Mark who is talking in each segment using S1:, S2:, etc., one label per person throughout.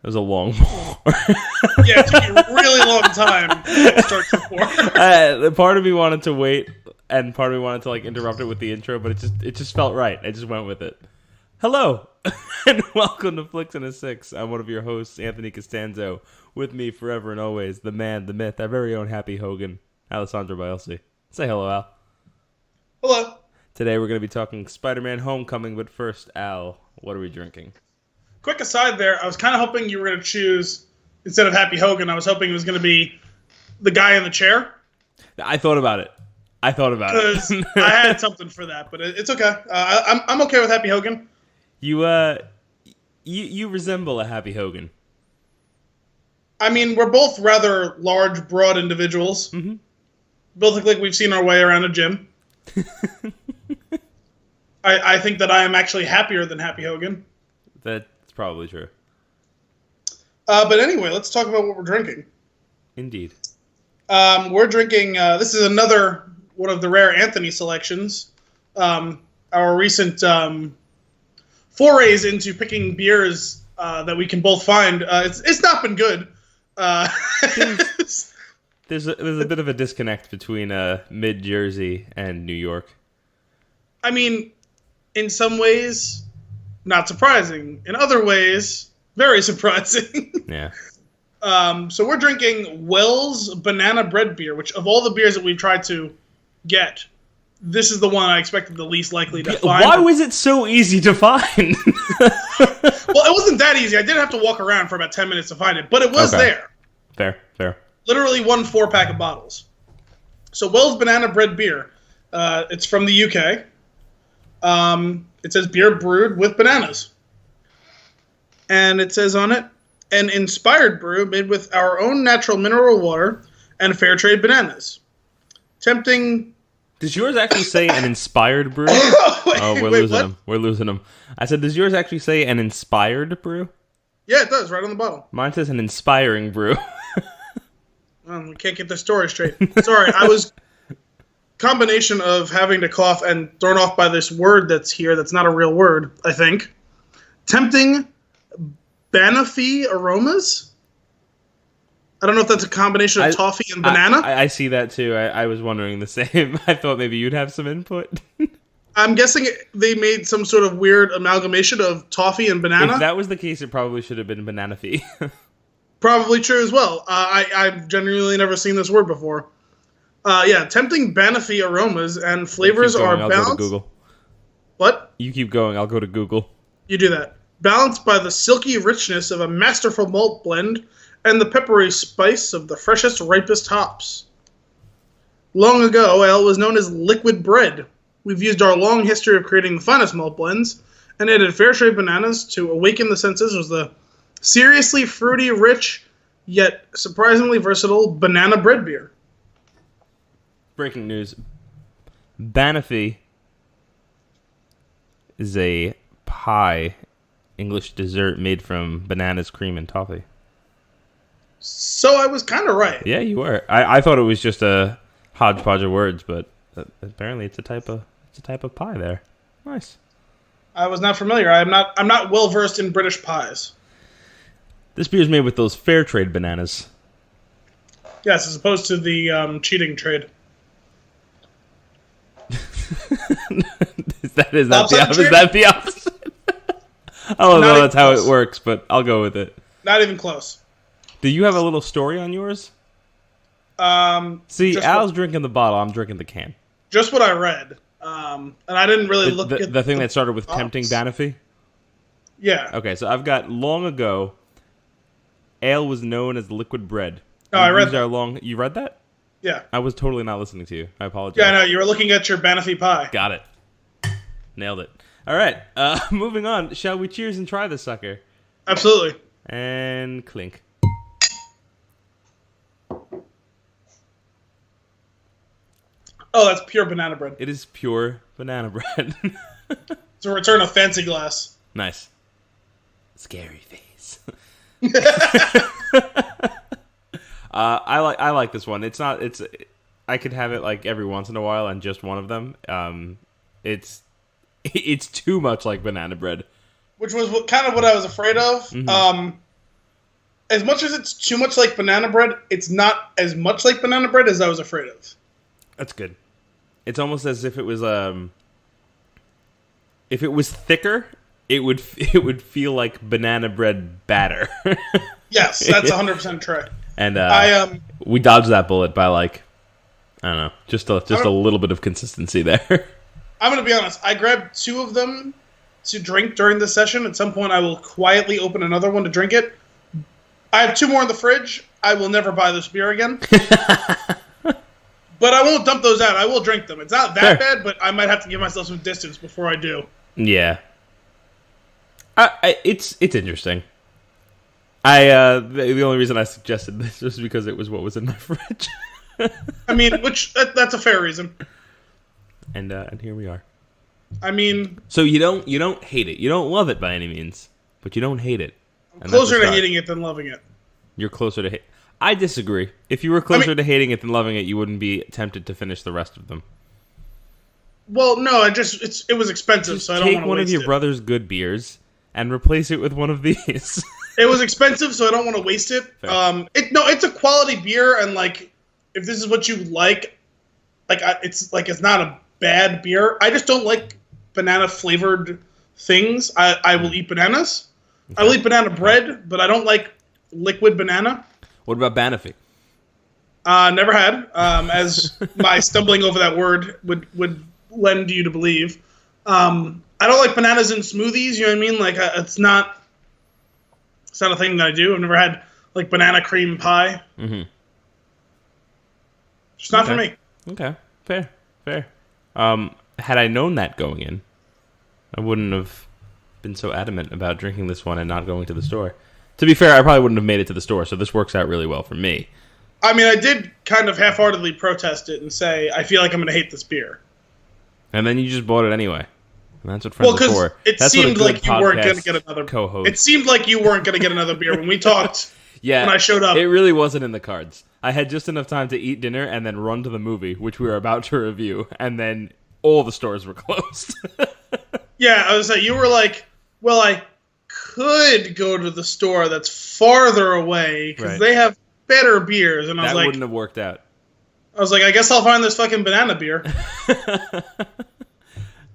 S1: It was a long pour.
S2: Yeah, it took you a really long time to start to pour.
S1: Part of me wanted to wait, and part of me wanted to interrupt it with the intro, but it just felt right. I just went with it. Hello, and welcome to Flix and a Six. I'm one of your hosts, Anthony Costanzo. With me forever and always, the man, the myth, our very own Happy Hogan, Alessandro Bielsi. Say hello, Al.
S2: Hello.
S1: Today we're going to be talking Spider-Man Homecoming, but first, Al, what are we drinking?
S2: Quick aside there, I was kind of hoping you were going to choose, instead of Happy Hogan, I was hoping it was going to be the guy in the chair.
S1: I thought about it.
S2: Because I had something for that, but it's okay. I'm okay with Happy Hogan.
S1: You resemble a Happy Hogan.
S2: I mean, we're both rather large, broad individuals.
S1: Mm-hmm.
S2: Both look like we've seen our way around a gym. I think that I am actually happier than Happy Hogan.
S1: That's probably true.
S2: But anyway, let's talk about what we're drinking.
S1: Indeed.
S2: We're drinking, this is another one of the rare Anthony selections. Our recent forays into picking beers that we can both find. It's not been good.
S1: There's a bit of a disconnect between mid-Jersey and New York.
S2: I mean, in some ways, not surprising. In other ways, very surprising.
S1: Yeah.
S2: So we're drinking Wells Banana Bread Beer, which of all the beers that we've tried to get, this is the one I expected the least likely to find.
S1: Why was it so easy to find?
S2: Well, it wasn't that easy. I did have to walk around for about 10 minutes to find it, but it was there.
S1: Fair.
S2: Literally 1 4-pack of bottles. So Wells Banana Bread Beer. It's from the UK. It says beer brewed with bananas. And it says on it, an inspired brew made with our own natural mineral water and fair trade bananas. Tempting...
S1: Does yours actually say an inspired brew? We're losing him. I said, does yours actually say an inspired brew?
S2: Yeah, it does, right on the bottle.
S1: Mine says an inspiring brew.
S2: We can't get the story straight. Sorry, I was... Combination of having to cough and thrown off by this word that's here that's not a real word, I think. Tempting Banafee aromas? I don't know if that's a combination of toffee and banana.
S1: I see that too. I was wondering the same. I thought maybe you'd have some input.
S2: I'm guessing they made some sort of weird amalgamation of toffee and banana.
S1: If that was the case, it probably should have been Bananafee.
S2: Probably true as well. I've genuinely never seen this word before. Tempting Banafee aromas and flavors are balanced.
S1: I'll go to Google.
S2: What?
S1: You keep going. I'll go to Google.
S2: You do that. Balanced by the silky richness of a masterful malt blend and the peppery spice of the freshest, ripest hops. Long ago, ale was known as liquid bread. We've used our long history of creating the finest malt blends and added fair trade bananas to awaken the senses as the seriously fruity, rich, yet surprisingly versatile banana bread beer.
S1: Breaking news. Banafee is a pie, English dessert made from bananas, cream, and toffee.
S2: So I was kind of right.
S1: Yeah, you were. I thought it was just a hodgepodge of words, but apparently it's a type of pie there. Nice.
S2: I was not familiar. I'm not well versed in British pies.
S1: This beer is made with those fair trade bananas.
S2: Yes, as opposed to the cheating trade.
S1: Is that the opposite? I don't know that's how it works, but I'll go with it.
S2: Not even close.
S1: Do you have a little story on yours? See, Al's drinking the bottle. I'm drinking the can.
S2: Just what I read. And I didn't really look at
S1: the thing that started with tempting Banafee?
S2: Yeah.
S1: Okay, so I've got long ago, ale was known as liquid bread.
S2: Oh, I read that.
S1: You read that?
S2: Yeah.
S1: I was totally not listening to you. I apologize.
S2: Yeah, I know. You were looking at your Banafee pie.
S1: Got it. Nailed it. All right. Moving on. Shall we cheers and try this sucker?
S2: Absolutely.
S1: And clink.
S2: Oh, that's pure banana bread.
S1: It is pure banana bread.
S2: It's a return of fancy glass.
S1: Nice. Scary face. I like this one. I could have it like every once in a while and just one of them. It's too much like banana bread.
S2: Which was kind of what I was afraid of.
S1: Mm-hmm.
S2: as much as it's too much like banana bread, it's not as much like banana bread as I was afraid of.
S1: That's good. It's almost as if it was thicker, it would feel like banana bread batter.
S2: Yes, that's 100% true.
S1: And we dodged that bullet by like, I don't know, just a little bit of consistency there.
S2: I'm going to be honest. I grabbed 2 of them to drink during this session. At some point, I will quietly open another one to drink it. I have 2 more in the fridge. I will never buy this beer again. But I won't dump those out. I will drink them. It's not that bad, but I might have to give myself some distance before I do.
S1: Yeah. It's interesting. The only reason I suggested this was because it was what was in my fridge.
S2: I mean, that's a fair reason.
S1: And here we are.
S2: I mean,
S1: so you don't hate it. You don't love it by any means, but you don't hate it.
S2: I'm closer to hating it than loving it.
S1: You're closer to hate. I disagree. If you were closer to hating it than loving it, you wouldn't be tempted to finish the rest of them.
S2: Well, no, it was expensive, so I don't want to waste it.
S1: Take one of your brother's good beers and replace it with one of these.
S2: It was expensive, so I don't want to waste it. It's a quality beer, and like, if this is what you like, it's not a bad beer. I just don't like banana flavored things. I will eat bananas. Okay. I will eat banana bread, but I don't like liquid banana.
S1: What about Banafee?
S2: Never had. As my stumbling over that word would lend you to believe. I don't like bananas in smoothies. You know what I mean? Like it's not a thing that I do. I've never had like banana cream pie. Mm-hmm. Just not for me.
S1: Okay, fair. Had I known that going in, I wouldn't have been so adamant about drinking this one and not going to the store. To be fair, I probably wouldn't have made it to the store, so this works out really well for me.
S2: I mean, I did kind of half-heartedly protest it and say, I feel like I'm going to hate this beer.
S1: And then you just bought it anyway. And that's what friends are for.
S2: It seemed like you weren't going to get another co-host. It seemed like you weren't going to get another beer when we talked.
S1: Yeah,
S2: when I showed up.
S1: It really wasn't in the cards. I had just enough time to eat dinner and then run to the movie, which we were about to review, and then all the stores were closed.
S2: Yeah, I was like, you were like, well, I could go to the store that's farther away because they have better beers, and I was like, that
S1: wouldn't have worked out.
S2: I was like, I guess I'll find this fucking banana beer.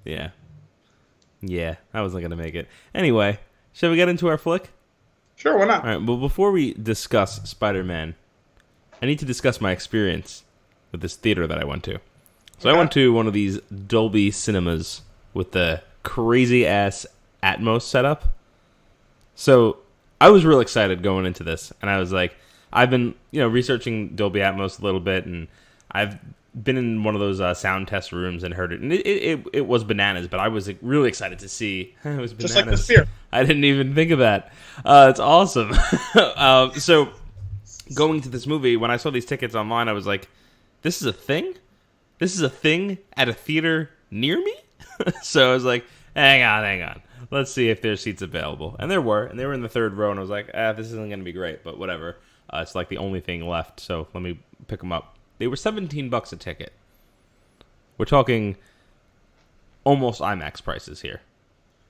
S1: Yeah, I wasn't gonna make it. Anyway, shall we get into our flick?
S2: Sure, why not?
S1: All right. Well, before we discuss Spider-Man, I need to discuss my experience with this theater that I went to. So I went to one of these Dolby cinemas with the crazy ass Atmos setup. So I was real excited going into this, and I was like, I've been researching Dolby Atmos a little bit, and I've been in one of those sound test rooms and heard it, and it was bananas. But I was really excited to see it was bananas.
S2: Just like this beer.
S1: I didn't even think of that. It's awesome. So going to this movie, when I saw these tickets online, I was like, "This is a thing. This is a thing at a theater near me." So I was like, "Hang on. Let's see if there's seats available." And there were, and they were in the third row, and I was like, this isn't going to be great, but whatever. It's like the only thing left, so let me pick them up. They were $17 a ticket. We're talking almost IMAX prices here.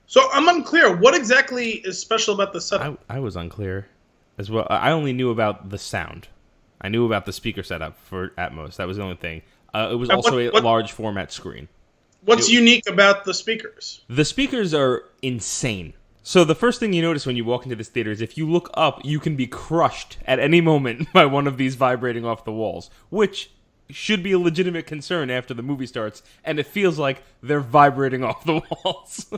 S2: So I'm unclear. What exactly is special about the setup?
S1: I was unclear as well. I only knew about the sound. I knew about the speaker setup for Atmos. That was the only thing. It was also a large format screen.
S2: What's unique about the speakers?
S1: The speakers are insane. So the first thing you notice when you walk into this theater is if you look up, you can be crushed at any moment by one of these vibrating off the walls, which should be a legitimate concern after the movie starts, and it feels like they're vibrating off the walls.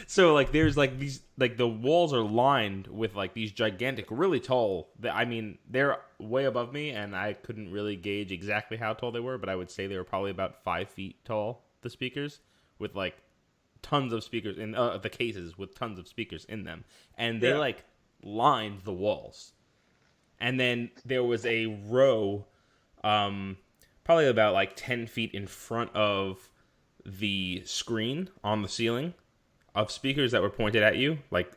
S1: So like there's like these, like the walls are lined with like these gigantic, really tall, I mean, they're way above me, and I couldn't really gauge exactly how tall they were, but I would say they were probably about 5 feet tall, the speakers, with like tons of speakers in the cases with tons of speakers in them, and they like lined the walls. And then there was a row probably about like 10 feet in front of the screen on the ceiling of speakers that were pointed at you, like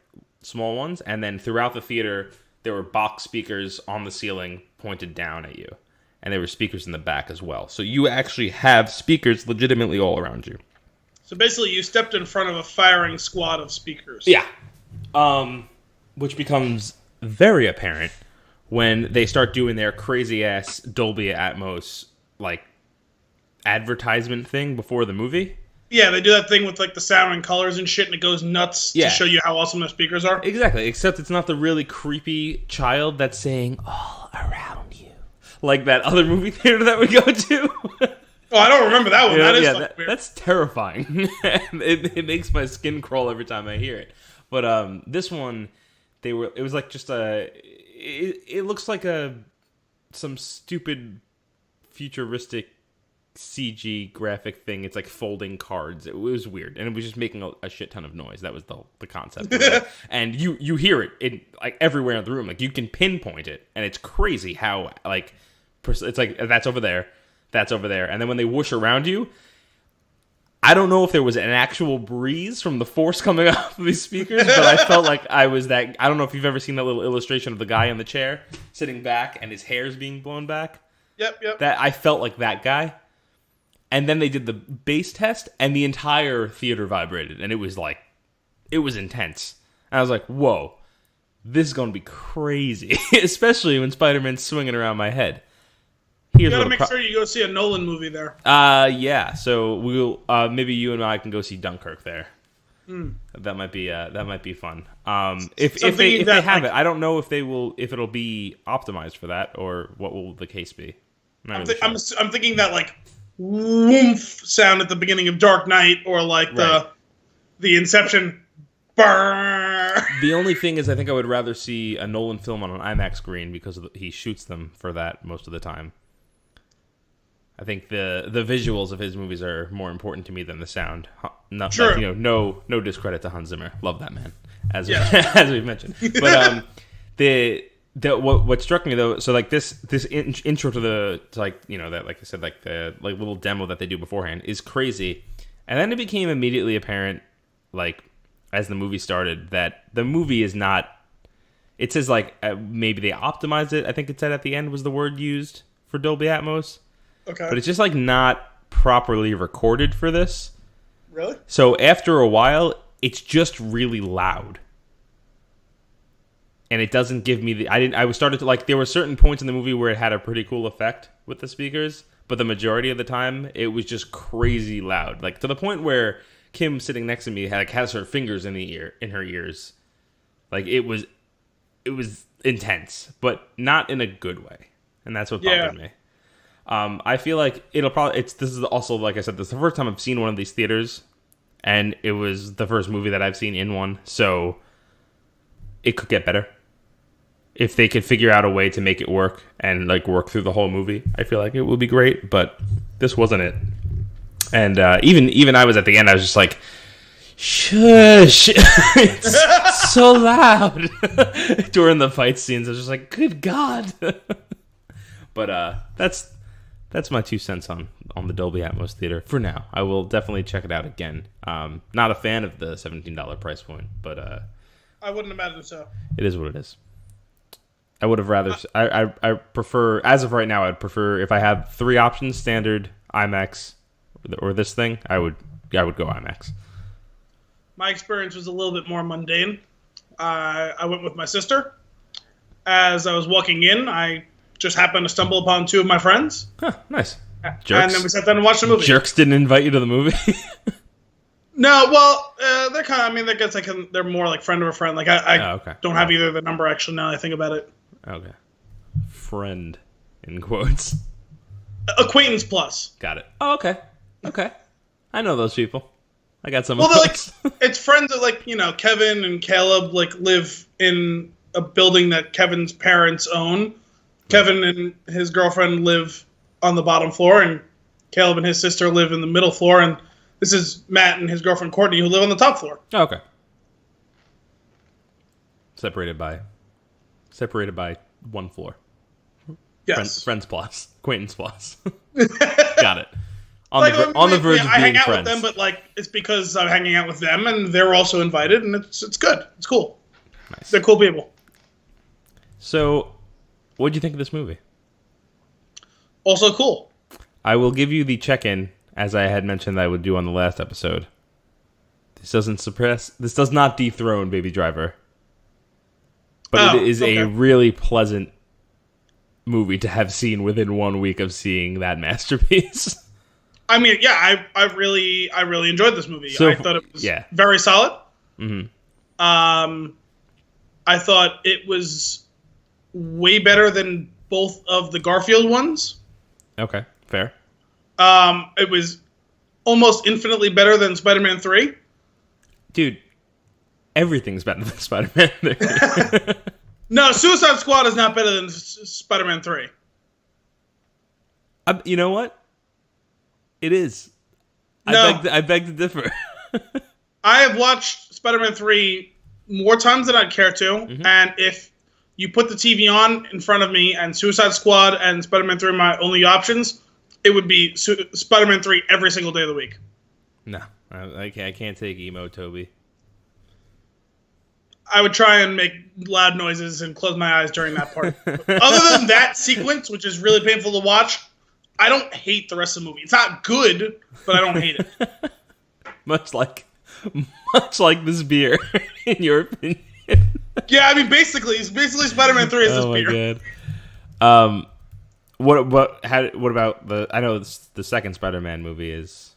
S1: small ones, and then throughout the theater there were box speakers on the ceiling pointed down at you, and there were speakers in the back as well. So you actually have speakers legitimately all around you.
S2: So basically, you stepped in front of a firing squad of speakers.
S1: Yeah. Which becomes very apparent when they start doing their crazy ass Dolby Atmos like advertisement thing before the movie.
S2: Yeah, they do that thing with like the sound and colors and shit, and it goes nuts to show you how awesome the speakers are.
S1: Exactly, except it's not the really creepy child that's saying all around you, like that other movie theater that we go to.
S2: Oh, I don't remember that one. That is weird.
S1: That's terrifying. it makes my skin crawl every time I hear it. But this one, it was like just it looks like some stupid futuristic CG graphic thing. It's like folding cards. It was weird, and it was just making a shit ton of noise. That was the concept of it. And you hear it in like everywhere in the room. Like you can pinpoint it, and it's crazy how like it's like that's over there, and then when they whoosh around you, I don't know if there was an actual breeze from the force coming off of these speakers, but I felt like I was that. I don't know if you've ever seen that little illustration of the guy in the chair sitting back and his hair's being blown back.
S2: Yep.
S1: That I felt like that guy. And then they did the bass test, and the entire theater vibrated, and it was intense. And I was like, whoa, this is going to be crazy, especially when Spider-Man's swinging around my head.
S2: You gotta make sure you go see a Nolan movie there.
S1: Yeah. So we'll maybe you and I can go see Dunkirk there. That might be fun. If they have it, I don't know if it'll be optimized for that, or what will the case be.
S2: I'm thinking that like woof sound at the beginning of Dark Knight, or like the Inception burr.
S1: The only thing is, I think I would rather see a Nolan film on an IMAX screen because he shoots them for that most of the time. I think the visuals of his movies are more important to me than the sound.
S2: Sure.
S1: No discredit to Hans Zimmer. Love that man, as we've mentioned. But what struck me though, so like this intro to that, like I said, like the little demo that they do beforehand is crazy, and then it became immediately apparent, like as the movie started, that the movie is not. It says like maybe they optimized it. I think it said at the end was the word used for Dolby Atmos.
S2: Okay.
S1: But it's just like not properly recorded for this.
S2: Really?
S1: So after a while, it's just really loud. And it doesn't give me I was started to like, there were certain points in the movie where it had a pretty cool effect with the speakers, but the majority of the time it was just crazy loud. Like to the point where Kim sitting next to me has her fingers in her ears. Like it was intense, but not in a good way. And that's what bothered me. I feel like this is also, like I said, this is the first time I've seen one of these theaters, and it was the first movie that I've seen in one, so it could get better. If they could figure out a way to make it work and like work through the whole movie, I feel like it would be great, but this wasn't it. And even I was at the end, I was just like, shush, it's so loud. During the fight scenes, I was just like, good God. But that's my 2 cents on the Dolby Atmos theater for now. I will definitely check it out again. Not a fan of the $17 price point, but
S2: I wouldn't imagine so.
S1: It is what it is. I would have rather. I prefer, as of right now, I'd prefer if I had 3 options: standard, IMAX, or this thing. I would go IMAX.
S2: My experience was a little bit more mundane. I went with my sister. As I was walking in, I just happened to stumble upon 2 of my friends.
S1: Huh, nice. Jerks.
S2: And then we sat down and watched the movie.
S1: Jerks didn't invite you to the movie?
S2: No, well, they're kind of, I mean, I guess they're more like friend of a friend. Like, I don't have either the number, actually, now that I think about it.
S1: Okay. Friend, in quotes.
S2: Acquaintance plus.
S1: Got it. Oh, okay. Okay. I know those people. I got some
S2: of
S1: those.
S2: Like, it's friends that, like, Kevin and Caleb, like, live in a building that Kevin's parents own. Kevin and his girlfriend live on the bottom floor, and Caleb and his sister live in the middle floor, and this is Matt and his girlfriend Courtney who live on the top floor.
S1: Oh, okay. Separated by 1 floor.
S2: Yes.
S1: Friends plus. Acquaintance plus. Got it. On the verge of being friends.
S2: I hang out with them, but like it's because I'm hanging out with them, and they're also invited, and it's good. It's cool.
S1: Nice.
S2: They're cool people.
S1: So, what did you think of this movie?
S2: Also cool.
S1: I will give you the check-in, as I had mentioned that I would do on the last episode. This does not dethrone Baby Driver. But it is
S2: okay.
S1: a really pleasant movie to have seen within 1 week of seeing that masterpiece.
S2: I mean, yeah, I really enjoyed this movie.
S1: So,
S2: I thought it was very solid.
S1: Mm-hmm.
S2: I thought it was way better than both of the Garfield ones.
S1: Okay, fair.
S2: It was almost infinitely better than Spider-Man 3.
S1: Dude, everything's better than Spider-Man 3.
S2: No, Suicide Squad is not better than Spider-Man 3.
S1: You know what? It is.
S2: No.
S1: I beg to differ.
S2: I have watched Spider-Man 3 more times than I'd care to, and if you put the TV on in front of me and Suicide Squad and Spider-Man 3 are my only options, it would be Spider-Man 3 every single day of the week. No,
S1: I can't take emo Toby.
S2: I would try and make loud noises and close my eyes during that part. Other than that sequence, which is really painful to watch, I don't hate the rest of the movie. It's not good, but I don't hate it. Much
S1: like this beer, in your opinion.
S2: Yeah, I mean, basically Spider-Man 3 is this beer.
S1: Oh my god. What about the? I know the second Spider-Man movie is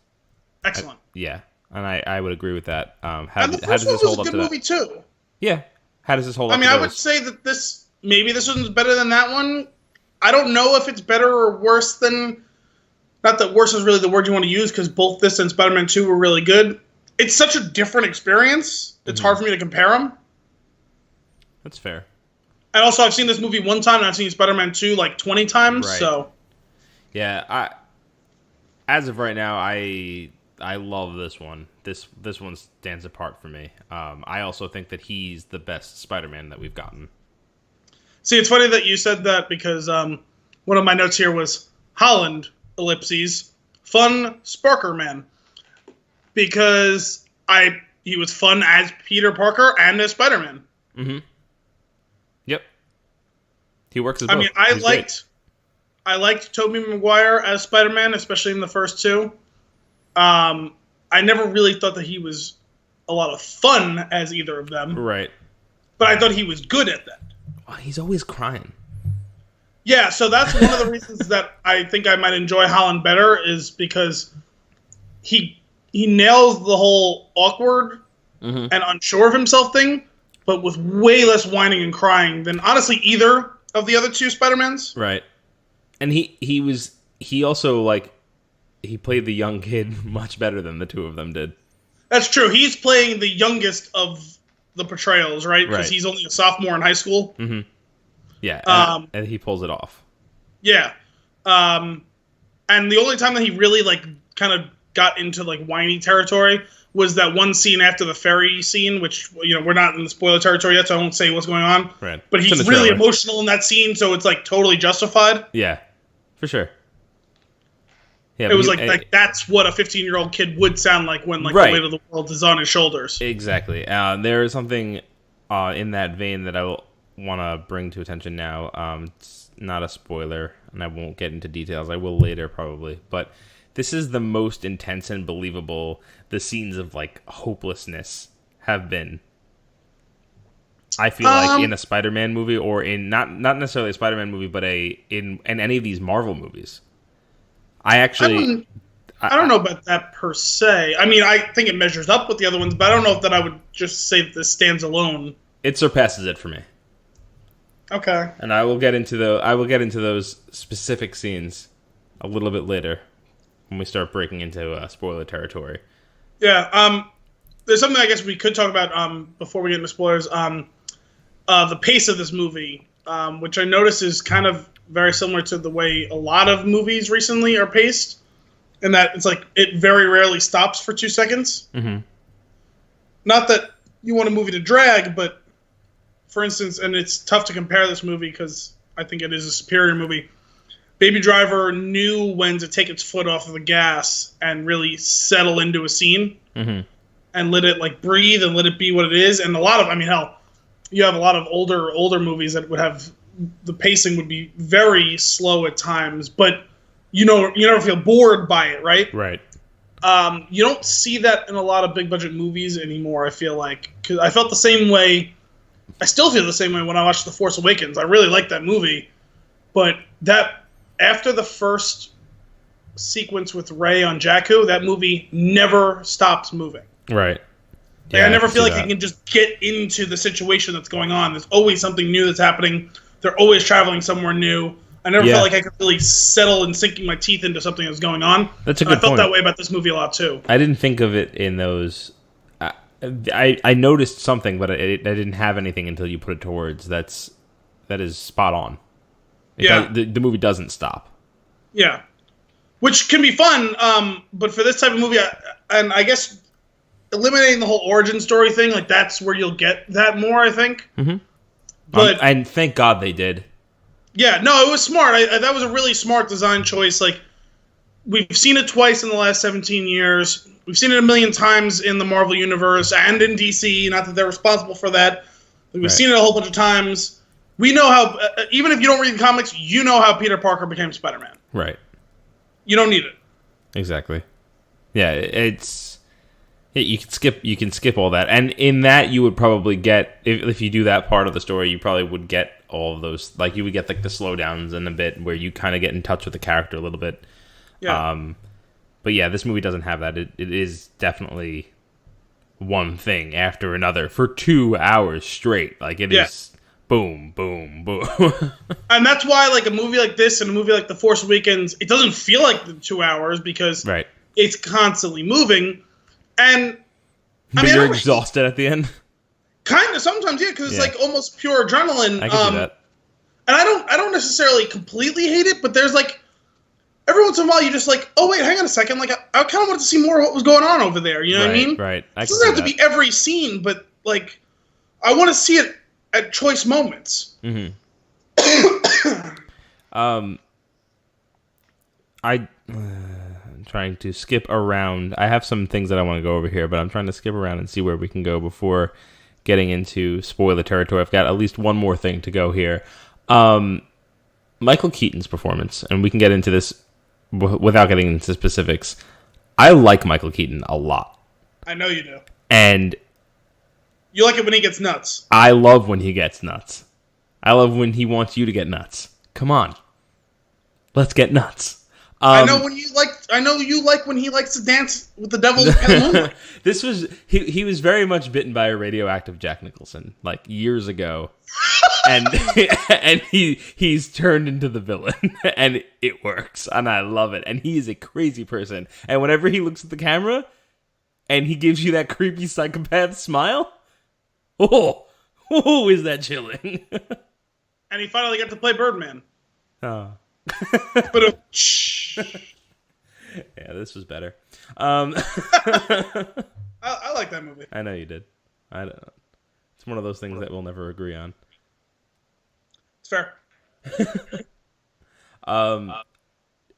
S2: excellent.
S1: And I would agree with that. How
S2: and the
S1: does
S2: first
S1: this
S2: one
S1: hold
S2: was
S1: up
S2: a
S1: to
S2: good movie too.
S1: Yeah. How does this hold up?
S2: I mean, I would say that this one's better than that one. I don't know if it's better or worse than. Not that worse is really the word you want to use, because both this and Spider-Man 2 were really good. It's such a different experience. It's hard for me to compare them.
S1: That's fair.
S2: And also, I've seen this movie one time, and I've seen Spider-Man 2 like 20 times.
S1: Right.
S2: So,
S1: yeah, as of right now, I love this one. This one stands apart for me. I also think that he's the best Spider-Man that we've gotten.
S2: See, it's funny that you said that, because one of my notes here was Holland, ellipses, fun Sparker Man. Because he was fun as Peter Parker and as Spider-Man.
S1: Mm-hmm. Yep. He works as both.
S2: I mean, I liked Tobey Maguire as Spider-Man, especially in the first two. I never really thought that he was a lot of fun as either of them.
S1: Right.
S2: But I thought he was good at that.
S1: Oh, he's always crying.
S2: Yeah, so that's one of the reasons that I think I might enjoy Holland better, is because he nails the whole awkward and unsure of himself thing, but with way less whining and crying than, honestly, either of the other two Spider-Mans.
S1: Right. And he also, like, he played the young kid much better than the two of them did.
S2: That's true. He's playing the youngest of the portrayals, right? Because he's only a sophomore in high school.
S1: Mm-hmm. Yeah, and he pulls it off.
S2: Yeah. And the only time that he really, like, kind of got into, like, whiny territory was that one scene after the ferry scene, which, you know, we're not in the spoiler territory yet, so I won't say what's going on.
S1: Right.
S2: But he's really emotional in that scene, so it's, like, totally justified.
S1: Yeah, for sure. Yeah,
S2: it was like that's what a 15-year-old kid would sound like when, like, the weight of the world is on his shoulders.
S1: Exactly. There is something in that vein that I want to bring to attention now. It's not a spoiler, and I won't get into details. I will later, probably. But this is the most intense and believable the scenes of, like, hopelessness have been. I feel like in a Spider-Man movie, or in not necessarily a Spider-Man movie, but in any of these Marvel movies. I don't know about that per se. I mean, I think it measures up with the other ones, but I don't know if that I would just say that this stands alone. It surpasses it for me.
S2: Okay.
S1: And I will get into those specific scenes a little bit later when we start breaking into spoiler territory.
S2: Yeah. There's something I guess we could talk about before we get into spoilers. The pace of this movie, which I notice is kind of very similar to the way a lot of movies recently are paced, in that it's like it very rarely stops for 2 seconds.
S1: Mm-hmm.
S2: Not that you want a movie to drag, but for instance, and it's tough to compare this movie because I think it is a superior movie, Baby Driver knew when to take its foot off of the gas and really settle into a scene and let it, like, breathe and let it be what it is. And a lot of, I mean, hell, you have a lot of older movies that would have, the pacing would be very slow at times, but you never feel bored by it, right?
S1: Right.
S2: You don't see that in a lot of big budget movies anymore, I feel like. 'Cause I felt the same way I still feel the same way when I watch The Force Awakens. I really like that movie, but that after the first sequence with Rey on Jakku, that movie never stops moving.
S1: Right.
S2: I never feel like you can just get into the situation that's going on. There's always something new that's happening. They're always traveling somewhere new. I never felt like I could really settle and sinking my teeth into something that's going on.
S1: That's a good point.
S2: I felt that way about this movie a lot too.
S1: I didn't think of it in those. I noticed something, but I didn't have anything until you put it towards. That is spot on. The movie doesn't stop. Yeah,
S2: which can be fun. But for this type of movie, I guess eliminating the whole origin story thing, like that's where you'll get that more. I think.
S1: Mm-hmm. But and thank God they did.
S2: Yeah, no, it was smart. That was a really smart design choice. Like, we've seen it twice in the last 17 years. We've seen it a million times in the Marvel Universe and in DC. Not that they're responsible for that. We've seen it a whole bunch of times. We know how, even if you don't read the comics, you know how Peter Parker became Spider-Man.
S1: Right.
S2: You don't need it.
S1: Exactly. Yeah, you can skip all that, and in that you would probably get if you do that part of the story, you probably would get all of those. Like you would get like the slowdowns in a bit where you kind of get in touch with the character a little bit. Yeah. But yeah, this movie doesn't have that. It is definitely one thing after another for 2 hours straight. Like it is boom, boom, boom.
S2: And that's why like a movie like this and a movie like The Force Awakens, it doesn't feel like the 2 hours because it's constantly moving. And
S1: but you're exhausted at the end.
S2: Kind of sometimes, yeah, because it's like almost pure adrenaline.
S1: I can do that.
S2: And I don't necessarily completely hate it, but there's like every once in a while you're just like, oh wait, hang on a second, like I kind of wanted to see more of what was going on over there. You know what I mean?
S1: Right.
S2: It doesn't have to be every scene, but like I want to see it at choice moments.
S1: Mm-hmm. I'm trying to skip around. I have some things that I want to go over here, but I'm trying to skip around and see where we can go before getting into spoiler territory. I've got at least one more thing to go here. Michael Keaton's performance, and we can get into this without getting into specifics. I like Michael Keaton a lot.
S2: I know you do.
S1: And
S2: you like it when he gets nuts.
S1: I love when he gets nuts. I love when he wants you to get nuts. Come on. Let's get nuts.
S2: I know you like when he likes to dance with the devil in the moonlight.
S1: This was he was very much bitten by a radioactive Jack Nicholson like years ago, and he's turned into the villain, and it works, and I love it. And he is a crazy person, and whenever he looks at the camera, and he gives you that creepy psychopath smile, is that chilling?
S2: And he finally got to play Birdman.
S1: Oh.
S2: But
S1: yeah, this was better.
S2: I like that movie.
S1: I know you did. It's one of those things that we'll never agree on.
S2: It's fair.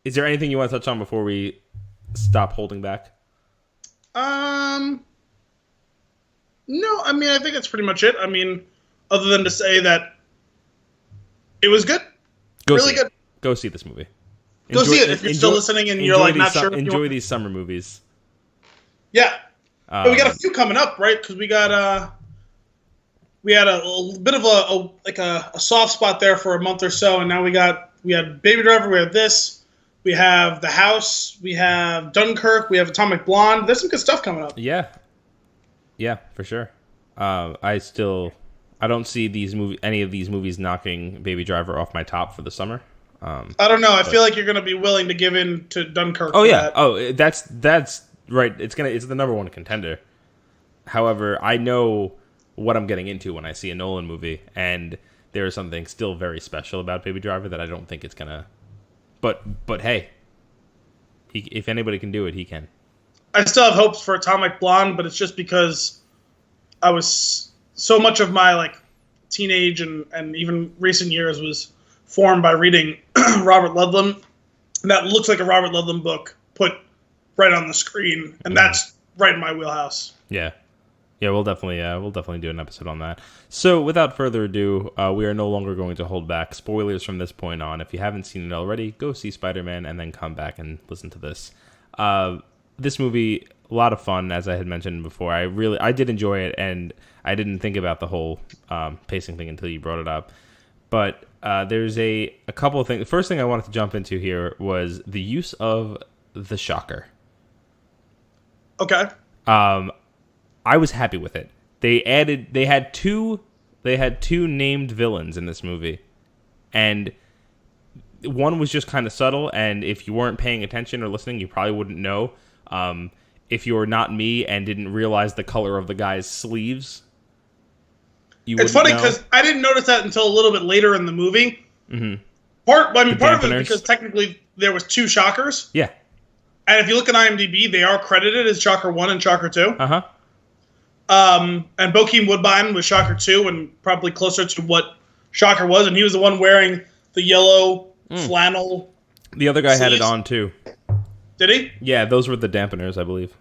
S1: Is there anything you want to touch on before we stop holding back?
S2: No, I mean, I think that's pretty much it. I mean, other than to say that it was good. Really good.
S1: Go see this movie.
S2: Go see it if you're still listening and you're like not sure.
S1: Enjoy these summer movies.
S2: Yeah. But we got a few coming up, right? Because we had a bit of a soft spot there for a month or so, and now we had Baby Driver, we have this, we have The House, we have Dunkirk, we have Atomic Blonde. There's some good stuff coming up.
S1: Yeah, for sure. I don't see any of these movies knocking Baby Driver off my top for the summer.
S2: I don't know. I feel like you're going to be willing to give in to Dunkirk.
S1: Oh yeah. Oh, that's right. It's the number one contender. However, I know what I'm getting into when I see a Nolan movie, and there is something still very special about Baby Driver that I don't think it's gonna. But hey, if anybody can do it, he can.
S2: I still have hopes for Atomic Blonde, but it's just because I was so much of my like teenage and even recent years was formed by reading Robert Ludlum. And that looks like a Robert Ludlum book put right on the screen, and that's right in my wheelhouse.
S1: Yeah, we'll definitely do an episode on that. So, without further ado, we are no longer going to hold back. Spoilers from this point on. If you haven't seen it already, go see Spider-Man and then come back and listen to this. this movie, a lot of fun, as I had mentioned before. I did enjoy it, and I didn't think about the whole pacing thing until you brought it up. But there's a couple of things. The first thing I wanted to jump into here was the use of the shocker.
S2: Okay.
S1: I was happy with it. They had two named villains in this movie, and one was just kind of subtle, and if you weren't paying attention or listening, you probably wouldn't know. If you're not me and didn't realize the color of the guy's sleeves,
S2: it's funny because I didn't notice that until a little bit later in the movie.
S1: Mm-hmm.
S2: Part of it is because technically there was two shockers.
S1: Yeah.
S2: And if you look at IMDb, they are credited as Shocker 1 and Shocker 2.
S1: Uh-huh.
S2: And Bokeem Woodbine was Shocker 2 and probably closer to what Shocker was, and he was the one wearing the yellow flannel.
S1: The other guy had it on too.
S2: Did he?
S1: Yeah, those were the dampeners, I believe.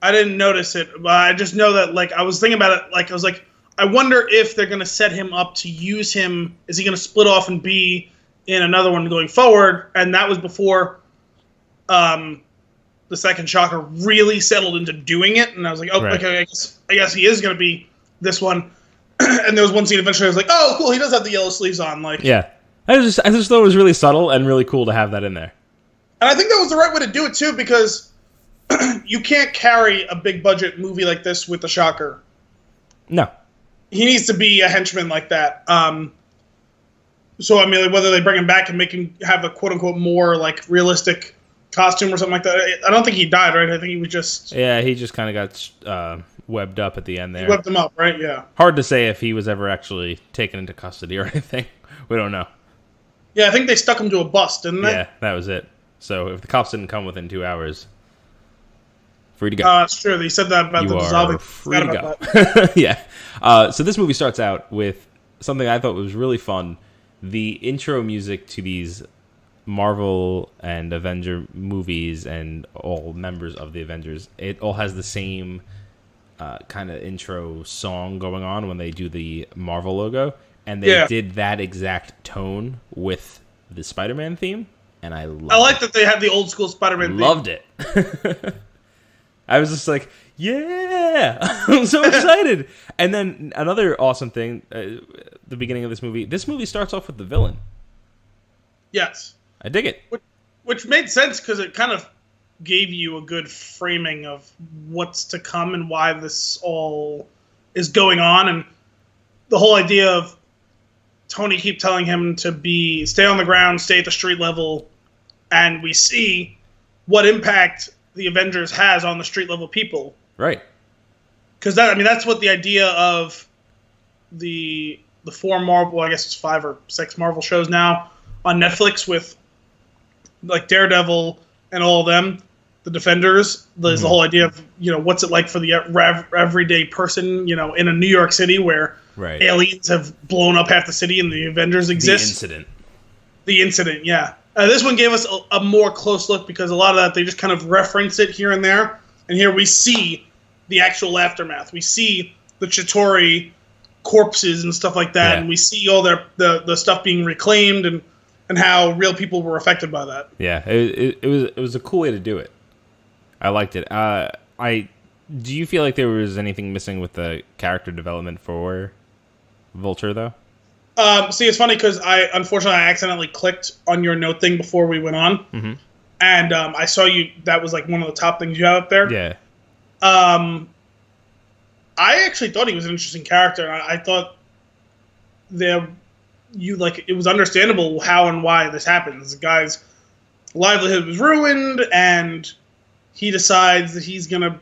S2: I didn't notice it, but I just know that, like, I was thinking about it, like, I was like, I wonder if they're going to set him up to use him. Is he going to split off and be in another one going forward? And that was before the second Shocker really settled into doing it, and I was like, right. Okay, I guess he is going to be this one. And there was one scene eventually I was like, oh, cool, he does have the yellow sleeves on. Like,
S1: yeah. I just thought it was really subtle and really cool to have that in there.
S2: And I think that was the right way to do it, too, because you can't carry a big-budget movie like this with the Shocker.
S1: No.
S2: He needs to be a henchman like that. So, I mean, like, whether they bring him back and make him have a quote-unquote more, like, realistic costume or something like that. I don't think he died, right? I think he was just...
S1: Yeah, he just kind of got webbed up at the end there.
S2: He webbed him up, right? Yeah.
S1: Hard to say if he was ever actually taken into custody or anything. We don't know.
S2: Yeah, I think they stuck him to a bus, didn't they?
S1: Yeah, that was it. So if the cops didn't come within 2 hours, free to go.
S2: That's true. They said that about
S1: you
S2: the
S1: are free to go. Yeah. So this movie starts out with something I thought was really fun. The intro music to these Marvel and Avenger movies and all members of the Avengers, it all has the same kind of intro song going on when they do the Marvel logo. And they did that exact tone with the Spider-Man theme. And I like
S2: that they had the old school Spider-Man theme.
S1: Loved it. I was just like, yeah, I'm so excited. And then another awesome thing, the beginning of this movie starts off with the villain.
S2: Yes.
S1: I dig it.
S2: Which made sense because it kind of gave you a good framing of what's to come and why this all is going on. And the whole idea of Tony keep telling him to stay on the ground, stay at the street level, and we see what impact the Avengers has on the street level people.
S1: Right.
S2: Because that's what the idea of the 4 Marvel, I guess it's 5 or 6 Marvel shows now on Netflix with like Daredevil and all of them, the Defenders. There's the whole idea of, what's it like for the everyday person, in a New York City where aliens have blown up half the city and the Avengers exist. The incident, yeah. This one gave us a more close look because a lot of that, they just kind of reference it here and there. And here we see the actual aftermath. We see the Chitauri corpses and stuff like that. Yeah. And we see all the stuff being reclaimed and how real people were affected by that.
S1: Yeah, it was a cool way to do it. I liked it. Do you feel like there was anything missing with the character development for Vulture, though?
S2: See, it's funny because I accidentally clicked on your note thing before we went on.
S1: Mm-hmm.
S2: And I saw that was like one of the top things you have up there.
S1: Yeah.
S2: I actually thought he was an interesting character. I thought it was understandable how and why this happens. The guy's livelihood was ruined, and he decides that he's gonna